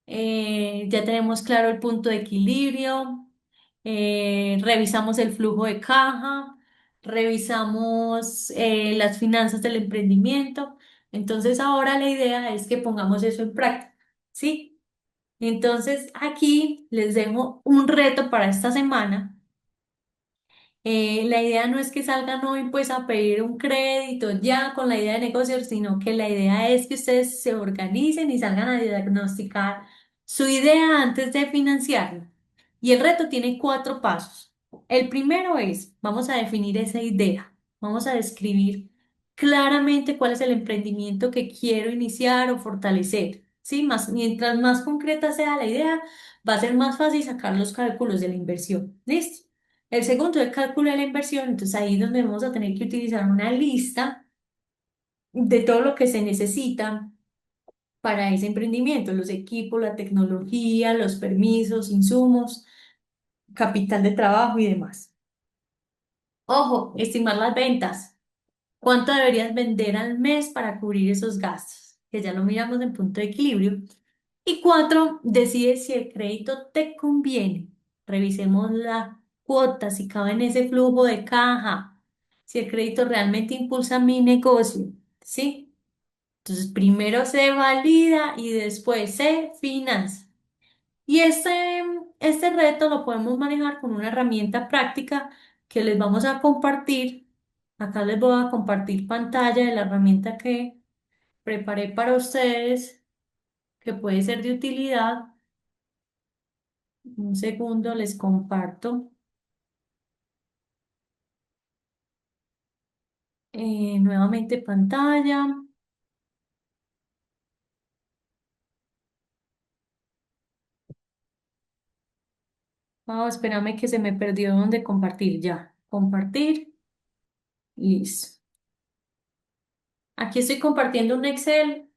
S7: Ya tenemos claro el punto de equilibrio. Revisamos el flujo de caja. revisamos las finanzas del emprendimiento. Entonces ahora la idea es que pongamos eso en práctica, ¿sí? Entonces aquí les dejo un reto para esta semana. La idea no es que salgan hoy pues a pedir un crédito ya con la idea de negocio, sino que la idea es que ustedes se organicen y salgan a diagnosticar su idea antes de financiarla. Y el reto tiene 4 pasos. El primero es, vamos a definir esa idea, vamos a describir claramente cuál es el emprendimiento que quiero iniciar o fortalecer. ¿Sí? Mientras más concreta sea la idea, va a ser más fácil sacar los cálculos de la inversión. ¿Listo? El segundo es el cálculo de la inversión, entonces ahí es donde vamos a tener que utilizar una lista de todo lo que se necesita para ese emprendimiento, los equipos, la tecnología, los permisos, insumos, capital de trabajo y demás. Ojo, estimar las ventas. ¿Cuánto deberías vender al mes para cubrir esos gastos? Que ya lo miramos en punto de equilibrio. Y 4, decide si el crédito te conviene. Revisemos la cuota, si cabe en ese flujo de caja, si el crédito realmente impulsa mi negocio, ¿sí? Entonces, primero se valida y después se financia. Y este reto lo podemos manejar con una herramienta práctica que les vamos a compartir. Acá les voy a compartir pantalla de la herramienta que preparé para ustedes, que puede ser de utilidad. Un segundo, les comparto nuevamente pantalla. Espérame que se me perdió donde compartir. Ya, compartir. Listo. Aquí estoy compartiendo un Excel.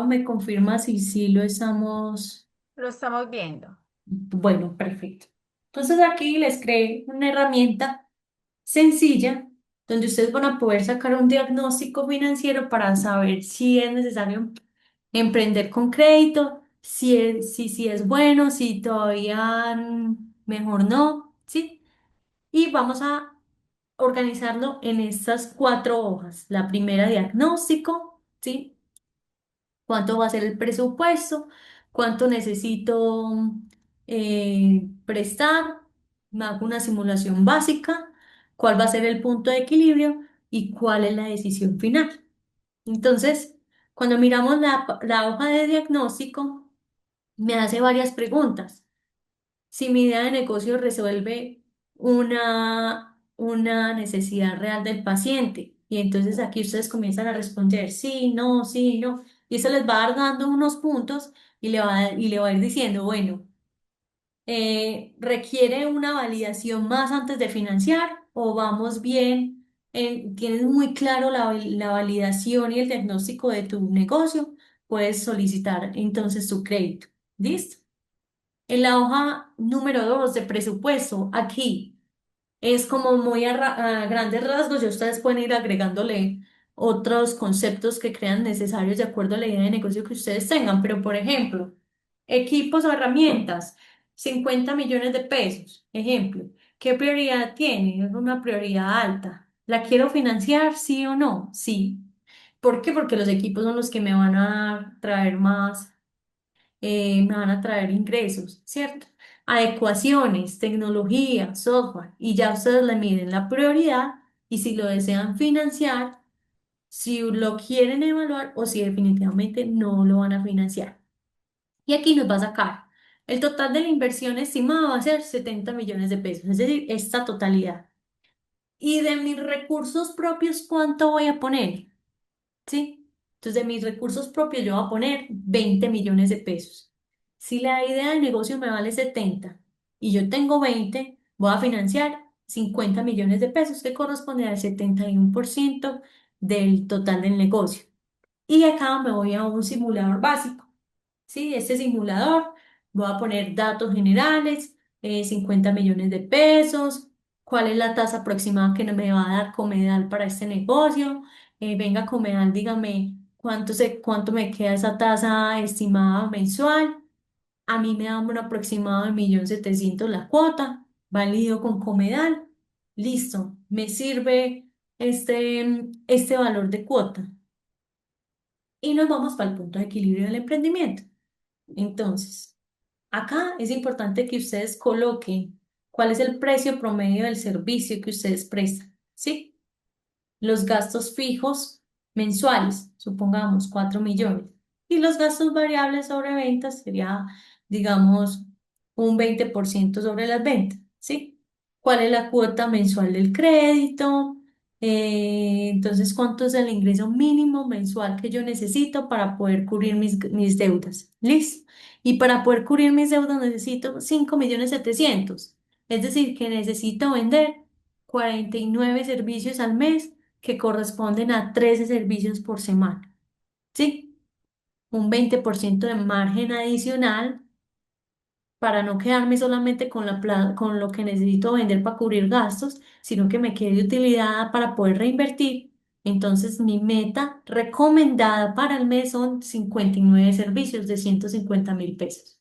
S7: Me confirma si sí lo estamos.
S6: Lo estamos viendo.
S7: Bueno, perfecto. Entonces aquí les creé una herramienta sencilla donde ustedes van a poder sacar un diagnóstico financiero para saber si es necesario emprender con crédito, si es bueno, si todavía mejor no, ¿sí? Y vamos a organizarlo en estas 4 hojas. La primera, diagnóstico, ¿sí? ¿Cuánto va a ser el presupuesto? ¿Cuánto necesito prestar? Me hago una simulación básica. ¿Cuál va a ser el punto de equilibrio? ¿Y cuál es la decisión final? Entonces, cuando miramos la hoja de diagnóstico, me hace varias preguntas. Si mi idea de negocio resuelve una necesidad real del paciente. Y entonces aquí ustedes comienzan a responder sí, no, sí, no. Y eso les va a dar dando unos puntos y le va a ir diciendo, bueno, ¿requiere una validación más antes de financiar o vamos bien? ¿Tienes muy claro la validación y el diagnóstico de tu negocio? Puedes solicitar entonces tu crédito. ¿Listo? En la hoja número 2 de presupuesto, aquí es como muy a grandes rasgos, y ustedes pueden ir agregándole otros conceptos que crean necesarios de acuerdo a la idea de negocio que ustedes tengan. Pero, por ejemplo, equipos o herramientas, 50 millones de pesos. Ejemplo, ¿qué prioridad tiene? Es una prioridad alta. ¿La quiero financiar, sí o no? Sí. ¿Por qué? Porque los equipos son los que me van a traer más me van a traer ingresos, ¿cierto? Adecuaciones, tecnología, software, y ya ustedes le miden la prioridad y si lo desean financiar, si lo quieren evaluar o si definitivamente no lo van a financiar. Y aquí nos va a sacar. El total de la inversión estimada va a ser 70 millones de pesos, es decir, esta totalidad. Y de mis recursos propios, ¿cuánto voy a poner? ¿Sí? Entonces, de mis recursos propios yo voy a poner 20 millones de pesos. Si la idea de negocio me vale 70 y yo tengo 20, voy a financiar 50 millones de pesos, que corresponde al 71% del total del negocio. Y acá me voy a un simulador básico. ¿Sí? Este simulador, voy a poner datos generales, 50 millones de pesos, cuál es la tasa aproximada que me va a dar Comedal para este negocio. Venga, Comedal, dígame cuánto me queda esa tasa estimada mensual. A mí me dan un aproximado de 1.700.000 la cuota, válido con Comedal. Listo. me sirve este valor de cuota. Y nos vamos para el punto de equilibrio del emprendimiento. Entonces, acá es importante que ustedes coloquen cuál es el precio promedio del servicio que ustedes prestan, ¿sí? Los gastos fijos mensuales, supongamos 4 millones, y los gastos variables sobre ventas sería, digamos, un 20% sobre las ventas, ¿sí? ¿Cuál es la cuota mensual del crédito? Entonces, ¿cuánto es el ingreso mínimo mensual que yo necesito para poder cubrir mis deudas? ¿Listo? Y para poder cubrir mis deudas necesito 5.700.000. Es decir, que necesito vender 49 servicios al mes que corresponden a 13 servicios por semana. ¿Sí? Un 20% de margen adicional para no quedarme solamente con con lo que necesito vender para cubrir gastos, sino que me quede de utilidad para poder reinvertir. Entonces, mi meta recomendada para el mes son 59 servicios de 150.000 pesos.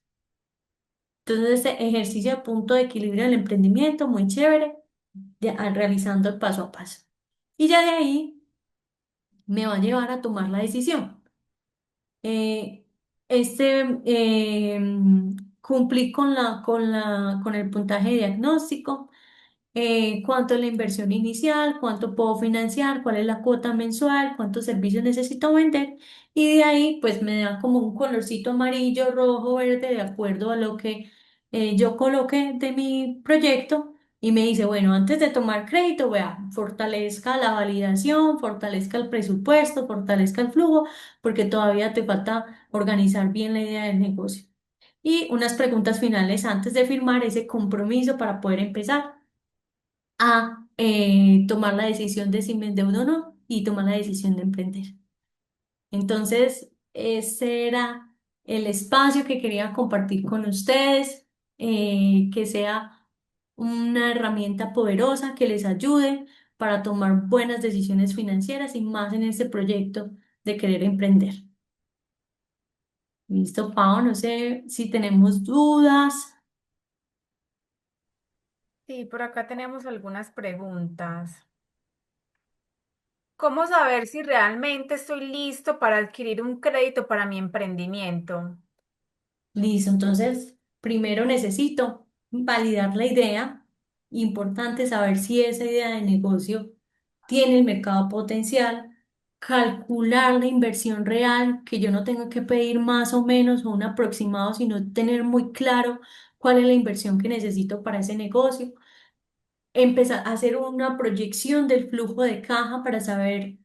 S7: Entonces, este ejercicio de punto de equilibrio del emprendimiento, muy chévere, realizando el paso a paso. Y ya de ahí me va a llevar a tomar la decisión. Eh, este, cumplí con el puntaje diagnóstico, cuánto es la inversión inicial, cuánto puedo financiar, cuál es la cuota mensual, cuántos servicios necesito vender y de ahí pues me da como un colorcito amarillo, rojo, verde de acuerdo a lo que yo coloque de mi proyecto y me dice, bueno, antes de tomar crédito, vea, fortalezca la validación, fortalezca el presupuesto, fortalezca el flujo, porque todavía te falta organizar bien la idea del negocio. Y unas preguntas finales antes de firmar ese compromiso para poder empezar a tomar la decisión de si me endeudo o no y tomar la decisión de emprender. Entonces, ese era el espacio que quería compartir con ustedes, que sea una herramienta poderosa que les ayude para tomar buenas decisiones financieras y más en este proyecto de querer emprender. Listo, Pau, no sé si tenemos dudas.
S6: Sí, por acá tenemos algunas preguntas. ¿Cómo saber si realmente estoy listo para adquirir un crédito para mi emprendimiento?
S7: Listo, entonces primero necesito validar la idea. Importante saber si esa idea de negocio tiene el mercado potencial, calcular la inversión real, que yo no tengo que pedir más o menos o un aproximado, sino tener muy claro cuál es la inversión que necesito para ese negocio. Empezar a hacer una proyección del flujo de caja para saber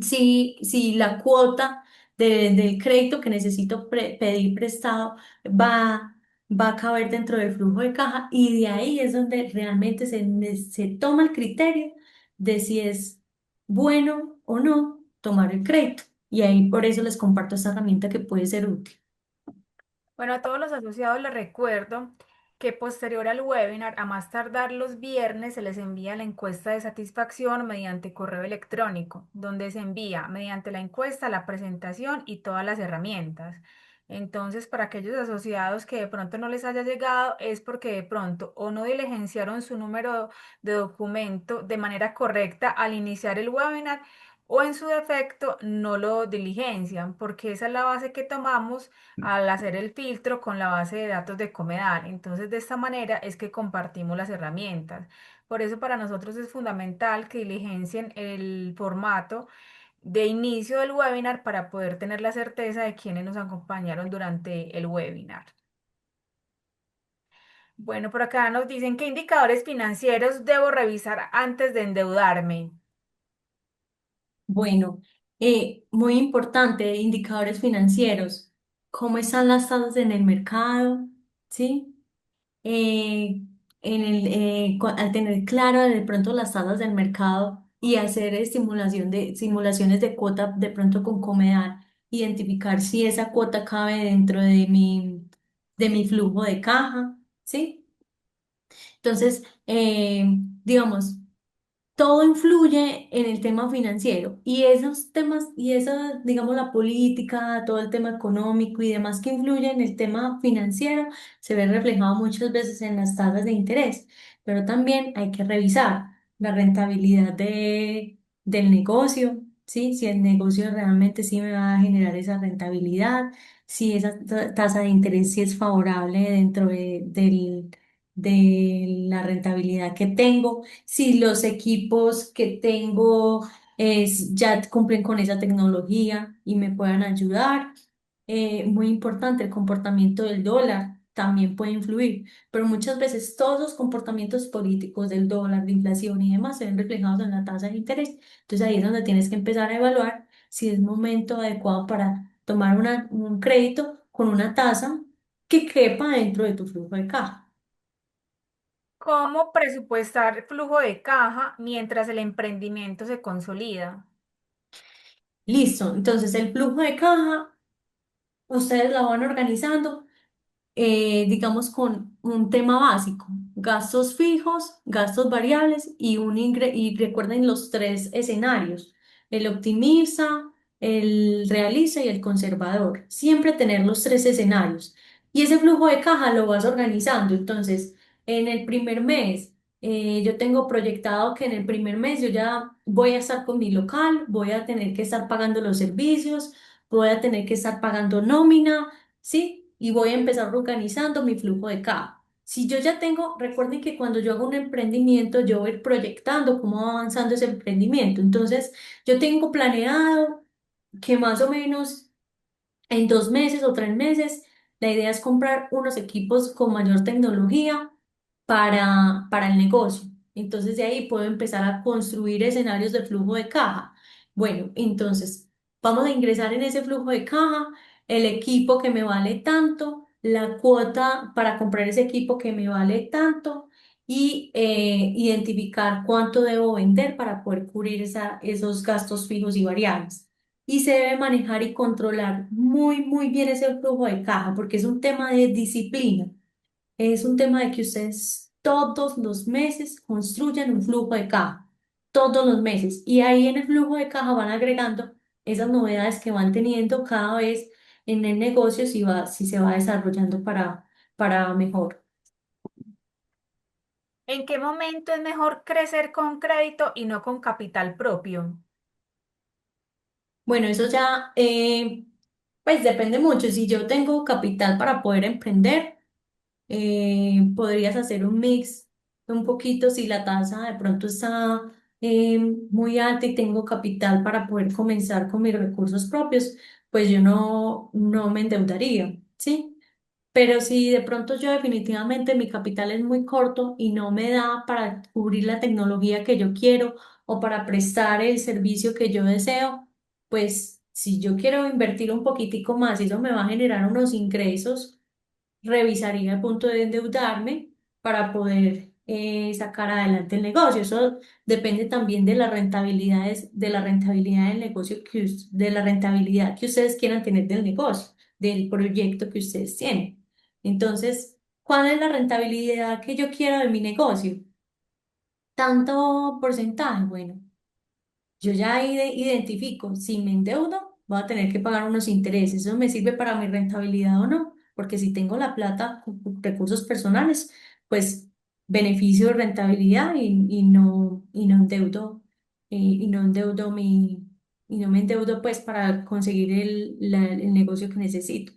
S7: si la cuota del crédito que necesito pedir prestado va, va a caber dentro del flujo de caja y de ahí es donde realmente se toma el criterio de si es bueno o no tomar el crédito. Y ahí por eso les comparto esta herramienta que puede ser útil.
S6: Bueno, a todos los asociados les recuerdo que posterior al webinar, a más tardar los viernes, se les envía la encuesta de satisfacción mediante correo electrónico, donde se envía mediante la encuesta la presentación y todas las herramientas. Entonces, para aquellos asociados que de pronto no les haya llegado, es porque de pronto o no diligenciaron su número de documento de manera correcta al iniciar el webinar o en su defecto no lo diligencian, porque esa es la base que tomamos al hacer el filtro con la base de datos de Comedal. Entonces, de esta manera es que compartimos las herramientas. Por eso para nosotros es fundamental que diligencien el formato de inicio del webinar para poder tener la certeza de quienes nos acompañaron durante el webinar. Bueno, por acá nos dicen qué indicadores financieros debo revisar antes de endeudarme.
S7: Bueno, muy importante, indicadores financieros. ¿Cómo están las tasas en el mercado? ¿Sí? eh, al tener claro de pronto las tasas del mercado y hacer simulaciones de cuota de pronto con Comedar, identificar si esa cuota cabe dentro de mi flujo de caja, ¿sí? Entonces, digamos, todo influye en el tema financiero y esos temas y esa, digamos, la política, todo el tema económico y demás que influye en el tema financiero se ve reflejado muchas veces en las tasas de interés, pero también hay que revisar. la rentabilidad del negocio, ¿sí? Si el negocio realmente sí me va a generar esa rentabilidad, si esa tasa de interés sí es favorable dentro de la rentabilidad que tengo, si los equipos que tengo ya cumplen con esa tecnología y me puedan ayudar. Muy importante, el comportamiento del dólar también puede influir, pero muchas veces todos los comportamientos políticos del dólar, de inflación y demás se ven reflejados en la tasa de interés. Entonces ahí es donde tienes que empezar a evaluar si es momento adecuado para tomar un crédito con una tasa que quepa dentro de tu flujo de caja.
S6: ¿Cómo presupuestar flujo de caja mientras el emprendimiento se consolida?
S7: Listo, entonces el flujo de caja, ustedes la van organizando digamos, con un tema básico, gastos fijos, gastos variables y recuerden los tres escenarios, el optimiza, el realiza y el conservador. Siempre tener los tres escenarios. Y ese flujo de caja lo vas organizando. Entonces, en el primer mes, yo tengo proyectado que en el primer mes yo ya voy a estar con mi local, voy a tener que estar pagando los servicios, voy a tener que estar pagando nómina. ¿Sí? Y voy a empezar organizando mi flujo de caja. Si yo ya tengo, recuerden que cuando yo hago un emprendimiento, yo voy proyectando cómo va avanzando ese emprendimiento. Entonces, yo tengo planeado que más o menos en 2 meses o 3 meses, la idea es comprar unos equipos con mayor tecnología para el negocio. Entonces de ahí puedo empezar a construir escenarios de flujo de caja. Bueno, entonces vamos a ingresar en ese flujo de caja el equipo que me vale tanto, la cuota para comprar ese equipo que me vale tanto y identificar cuánto debo vender para poder cubrir esos gastos fijos y variables. Y se debe manejar y controlar muy, muy bien ese flujo de caja porque es un tema de disciplina. Es un tema de que ustedes todos los meses construyan un flujo de caja, todos los meses. Y ahí en el flujo de caja van agregando esas novedades que van teniendo cada vez en el negocio si se va desarrollando para mejor.
S6: ¿En qué momento es mejor crecer con crédito y no con capital propio?
S7: Bueno, eso ya pues depende mucho. Si yo tengo capital para poder emprender, podrías hacer un mix un poquito si la tasa de pronto está muy alta y tengo capital para poder comenzar con mis recursos propios, pues yo no me endeudaría, ¿sí? Pero si de pronto yo definitivamente mi capital es muy corto y no me da para cubrir la tecnología que yo quiero o para prestar el servicio que yo deseo, pues si yo quiero invertir un poquitico más y eso me va a generar unos ingresos, revisaría el punto de endeudarme para poder sacar adelante el negocio. Eso depende también de las rentabilidades, de la rentabilidad del negocio de la rentabilidad que ustedes quieran tener del negocio, del proyecto que ustedes tienen. Entonces, ¿cuál es la rentabilidad que yo quiero de mi negocio? Tanto porcentaje, bueno. Yo ya ahí identifico, si me endeudo, voy a tener que pagar unos intereses. ¿Eso me sirve para mi rentabilidad o no? Porque si tengo la plata con recursos personales, pues beneficio de rentabilidad y no endeudo, y no endeudo y no me endeudo pues para conseguir el negocio que necesito.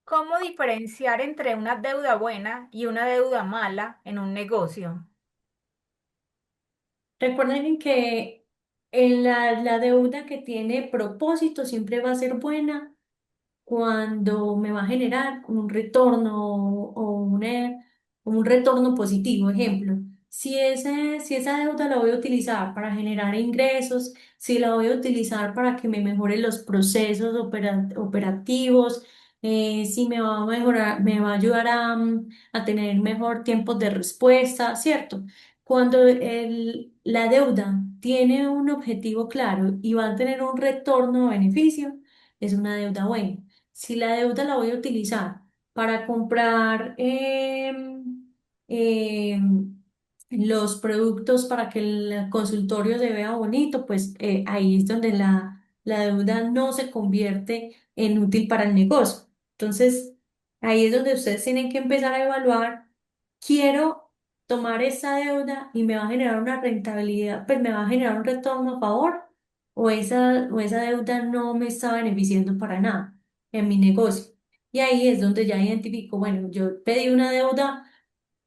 S6: ¿Cómo diferenciar entre una deuda buena y una deuda mala en un negocio?
S7: Recuerden que la deuda que tiene propósito siempre va a ser buena cuando me va a generar un retorno un retorno positivo. Ejemplo, si esa deuda la voy a utilizar para generar ingresos, si la voy a utilizar para que me mejoren los procesos operativos, si me va a mejorar, me va a ayudar a tener mejor tiempo de respuesta, ¿cierto? Cuando la deuda tiene un objetivo claro y va a tener un retorno o beneficio, es una deuda buena. Si la deuda la voy a utilizar para comprar los productos para que el consultorio se vea bonito, pues ahí es donde la deuda no se convierte en útil para el negocio. Entonces, ahí es donde ustedes tienen que empezar a evaluar, quiero tomar esa deuda y me va a generar una rentabilidad, pues me va a generar un retorno a favor, o esa deuda no me está beneficiando para nada en mi negocio. Y ahí es donde ya identifico, bueno, yo pedí una deuda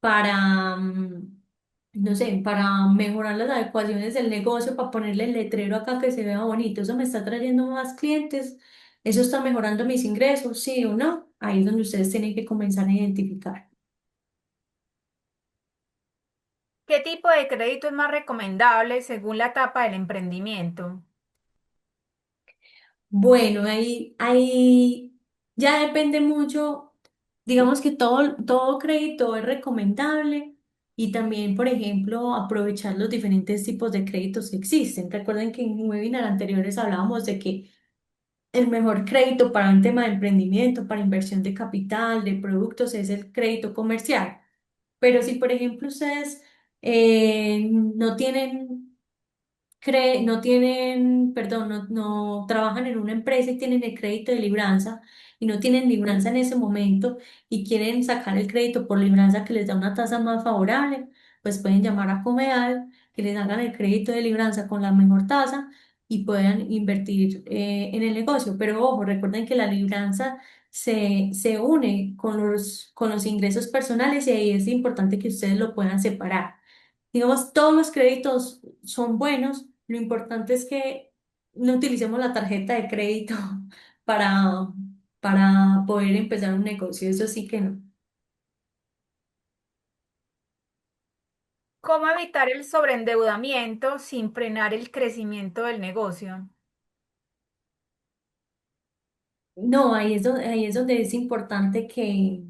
S7: para, no sé, para mejorar las adecuaciones del negocio, para ponerle el letrero acá que se vea bonito. Eso me está trayendo más clientes, eso está mejorando mis ingresos, sí o no. Ahí es donde ustedes tienen que comenzar a identificar.
S6: ¿Qué tipo de crédito es más recomendable según la etapa del emprendimiento?
S7: Bueno, ahí ya depende mucho, digamos que todo crédito es recomendable y también, por ejemplo, aprovechar los diferentes tipos de créditos que existen. Recuerden que en webinars anteriores hablábamos de que el mejor crédito para un tema de emprendimiento, para inversión de capital, de productos, es el crédito comercial. Pero si, por ejemplo, ustedes no tienen no tienen, perdón, no trabajan en una empresa y tienen el crédito de libranza y no tienen libranza en ese momento y quieren sacar el crédito por libranza que les da una tasa más favorable, pues pueden llamar a Comeal que les hagan el crédito de libranza con la mejor tasa y puedan invertir en el negocio. Pero ojo, recuerden que la libranza se une con los ingresos personales y ahí es importante que ustedes lo puedan separar. Digamos, todos los créditos son buenos, lo importante es que no utilicemos la tarjeta de crédito para, para poder empezar un negocio, eso sí que no.
S6: ¿Cómo evitar el sobreendeudamiento sin frenar el crecimiento del negocio?
S7: No, ahí es donde es importante que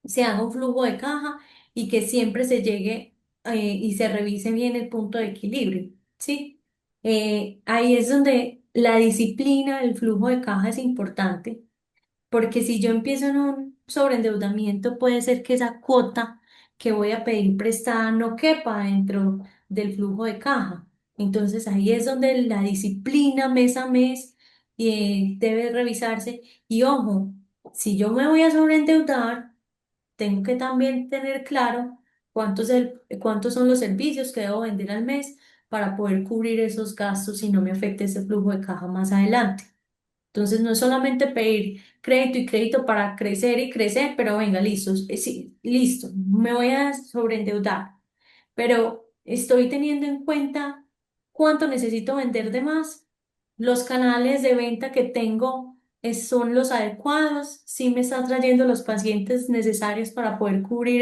S7: se haga un flujo de caja y que siempre se llegue y se revise bien el punto de equilibrio, ¿sí? Ahí es donde la disciplina, el flujo de caja es importante. Porque si yo empiezo en un sobreendeudamiento, puede ser que esa cuota que voy a pedir prestada no quepa dentro del flujo de caja. Entonces ahí es donde la disciplina mes a mes debe revisarse. Y ojo, si yo me voy a sobreendeudar, tengo que también tener claro cuántos son los servicios que debo vender al mes para poder cubrir esos gastos y no me afecte ese flujo de caja más adelante. Entonces, no es solamente pedir crédito y crédito para crecer y crecer, pero venga, listo, sí, listo, me voy a sobreendeudar, pero estoy teniendo en cuenta cuánto necesito vender de más, los canales de venta que tengo son los adecuados, si me están trayendo los pacientes necesarios para poder cubrir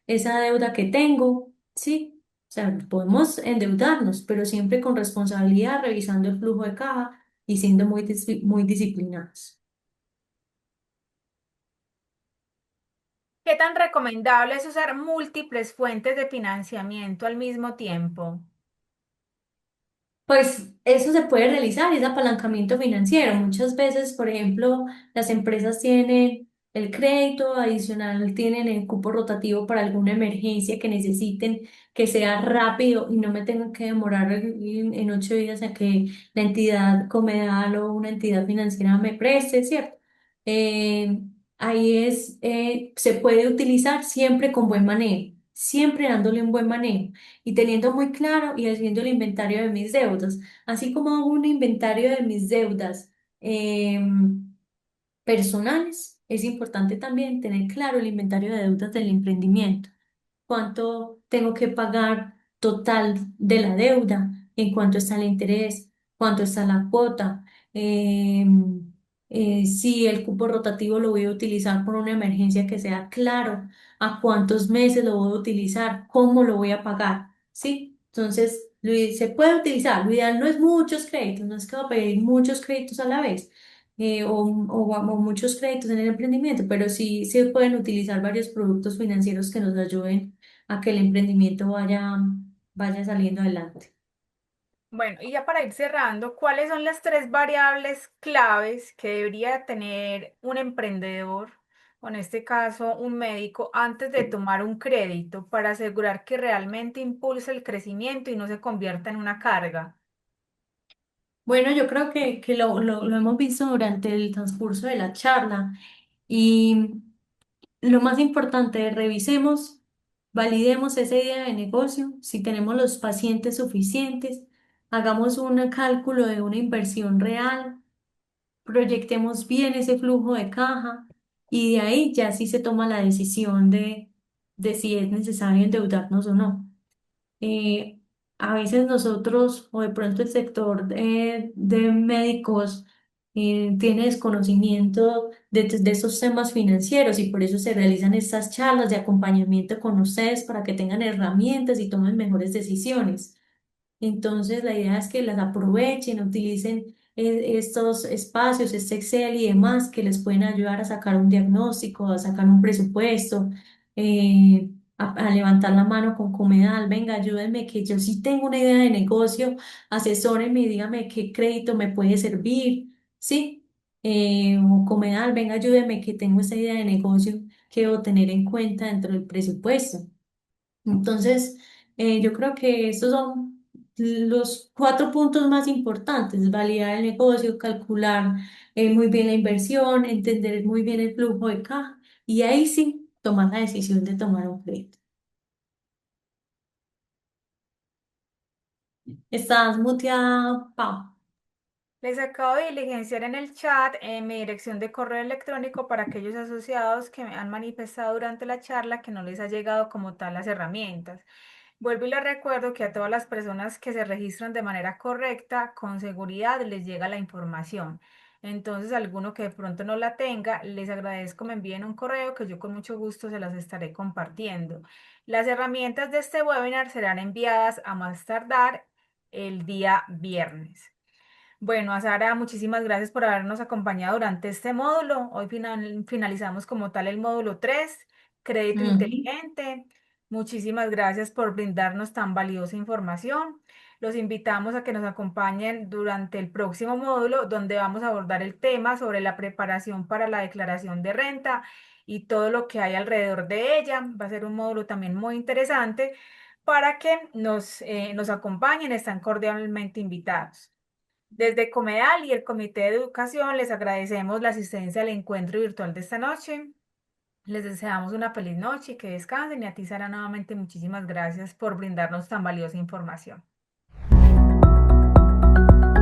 S7: esa deuda que tengo, ¿sí? O sea, podemos endeudarnos, pero siempre con responsabilidad, revisando el flujo de caja y siendo muy disciplinados.
S6: ¿Qué tan recomendable es usar múltiples fuentes de financiamiento al mismo tiempo?
S7: Pues eso se puede realizar, es apalancamiento financiero. Muchas veces, por ejemplo, las empresas tienen el crédito adicional, tienen el cupo rotativo para alguna emergencia que necesiten que sea rápido y no me tengan que demorar en 8 días a que la entidad comedal o una entidad financiera me preste, ¿cierto? Eh, se puede utilizar siempre con buen manejo, siempre dándole un buen manejo y teniendo muy claro y haciendo el inventario de mis deudas, así como hago un inventario de mis deudas personales, es importante también tener claro el inventario de deudas del emprendimiento, cuánto tengo que pagar total de la deuda, en cuánto está el interés, cuánto está la cuota, si el cupo rotativo lo voy a utilizar por una emergencia que sea claro, a cuántos meses lo voy a utilizar, cómo lo voy a pagar, ¿sí? Entonces, se puede utilizar, lo ideal no es muchos créditos, no es que voy a pedir muchos créditos a la vez. O muchos créditos en el emprendimiento, pero sí se pueden utilizar varios productos financieros que nos ayuden a que el emprendimiento vaya saliendo adelante.
S6: Bueno, y ya para ir cerrando, ¿cuáles son las tres variables claves que debería tener un emprendedor, o en este caso un médico, antes de tomar un crédito para asegurar que realmente impulse el crecimiento y no se convierta en una carga?
S7: Bueno, yo creo que lo hemos visto durante el transcurso de la charla y lo más importante, revisemos. Validemos esa idea de negocio, si tenemos los pacientes suficientes, hagamos un cálculo de una inversión real, proyectemos bien ese flujo de caja y de ahí ya sí se toma la decisión de si es necesario endeudarnos o no. eh, a veces nosotros o de pronto el sector de médicos tiene desconocimiento de esos temas financieros y por eso se realizan estas charlas de acompañamiento con ustedes para que tengan herramientas y tomen mejores decisiones. Entonces, la idea es que las aprovechen, utilicen estos espacios, este Excel y demás que les pueden ayudar a sacar un diagnóstico, a sacar un presupuesto, a levantar la mano con Comedal. Venga, ayúdenme que yo sí tengo una idea de negocio, asesórenme y dígame qué crédito me puede servir, ¿sí? O Comedal, venga, ayúdenme que tengo esta idea de negocio que debo tener en cuenta dentro del presupuesto. Entonces, yo creo que estos son los cuatro puntos más importantes: validar el negocio, calcular muy bien la inversión, entender muy bien el flujo de caja y ahí sí tomar la decisión de tomar un crédito. Estás muteada, Pau.
S6: Les acabo de diligenciar en el chat mi dirección de correo electrónico para aquellos asociados que me han manifestado durante la charla que no les ha llegado como tal las herramientas. Vuelvo y les recuerdo que a todas las personas que se registran de manera correcta, con seguridad les llega la información. Entonces, alguno que de pronto no la tenga, les agradezco me envíen un correo que yo con mucho gusto se las estaré compartiendo. Las herramientas de este webinar serán enviadas a más tardar el día viernes. Bueno, a Sara, muchísimas gracias por habernos acompañado durante este módulo. Hoy finalizamos como tal el módulo 3, crédito
S7: Ujú.
S6: inteligente. Muchísimas gracias por brindarnos tan valiosa información. Los invitamos a que nos acompañen durante el próximo módulo, donde vamos a abordar el tema sobre la preparación para la declaración de renta y todo lo que hay alrededor de ella. Va a ser un módulo también muy interesante para que nos acompañen. Están cordialmente invitados. Desde Comedal y el Comité de Educación les agradecemos la asistencia al encuentro virtual de esta noche. Les deseamos una feliz noche y que descansen. Y a ti, Sara, nuevamente muchísimas gracias por brindarnos tan valiosa información.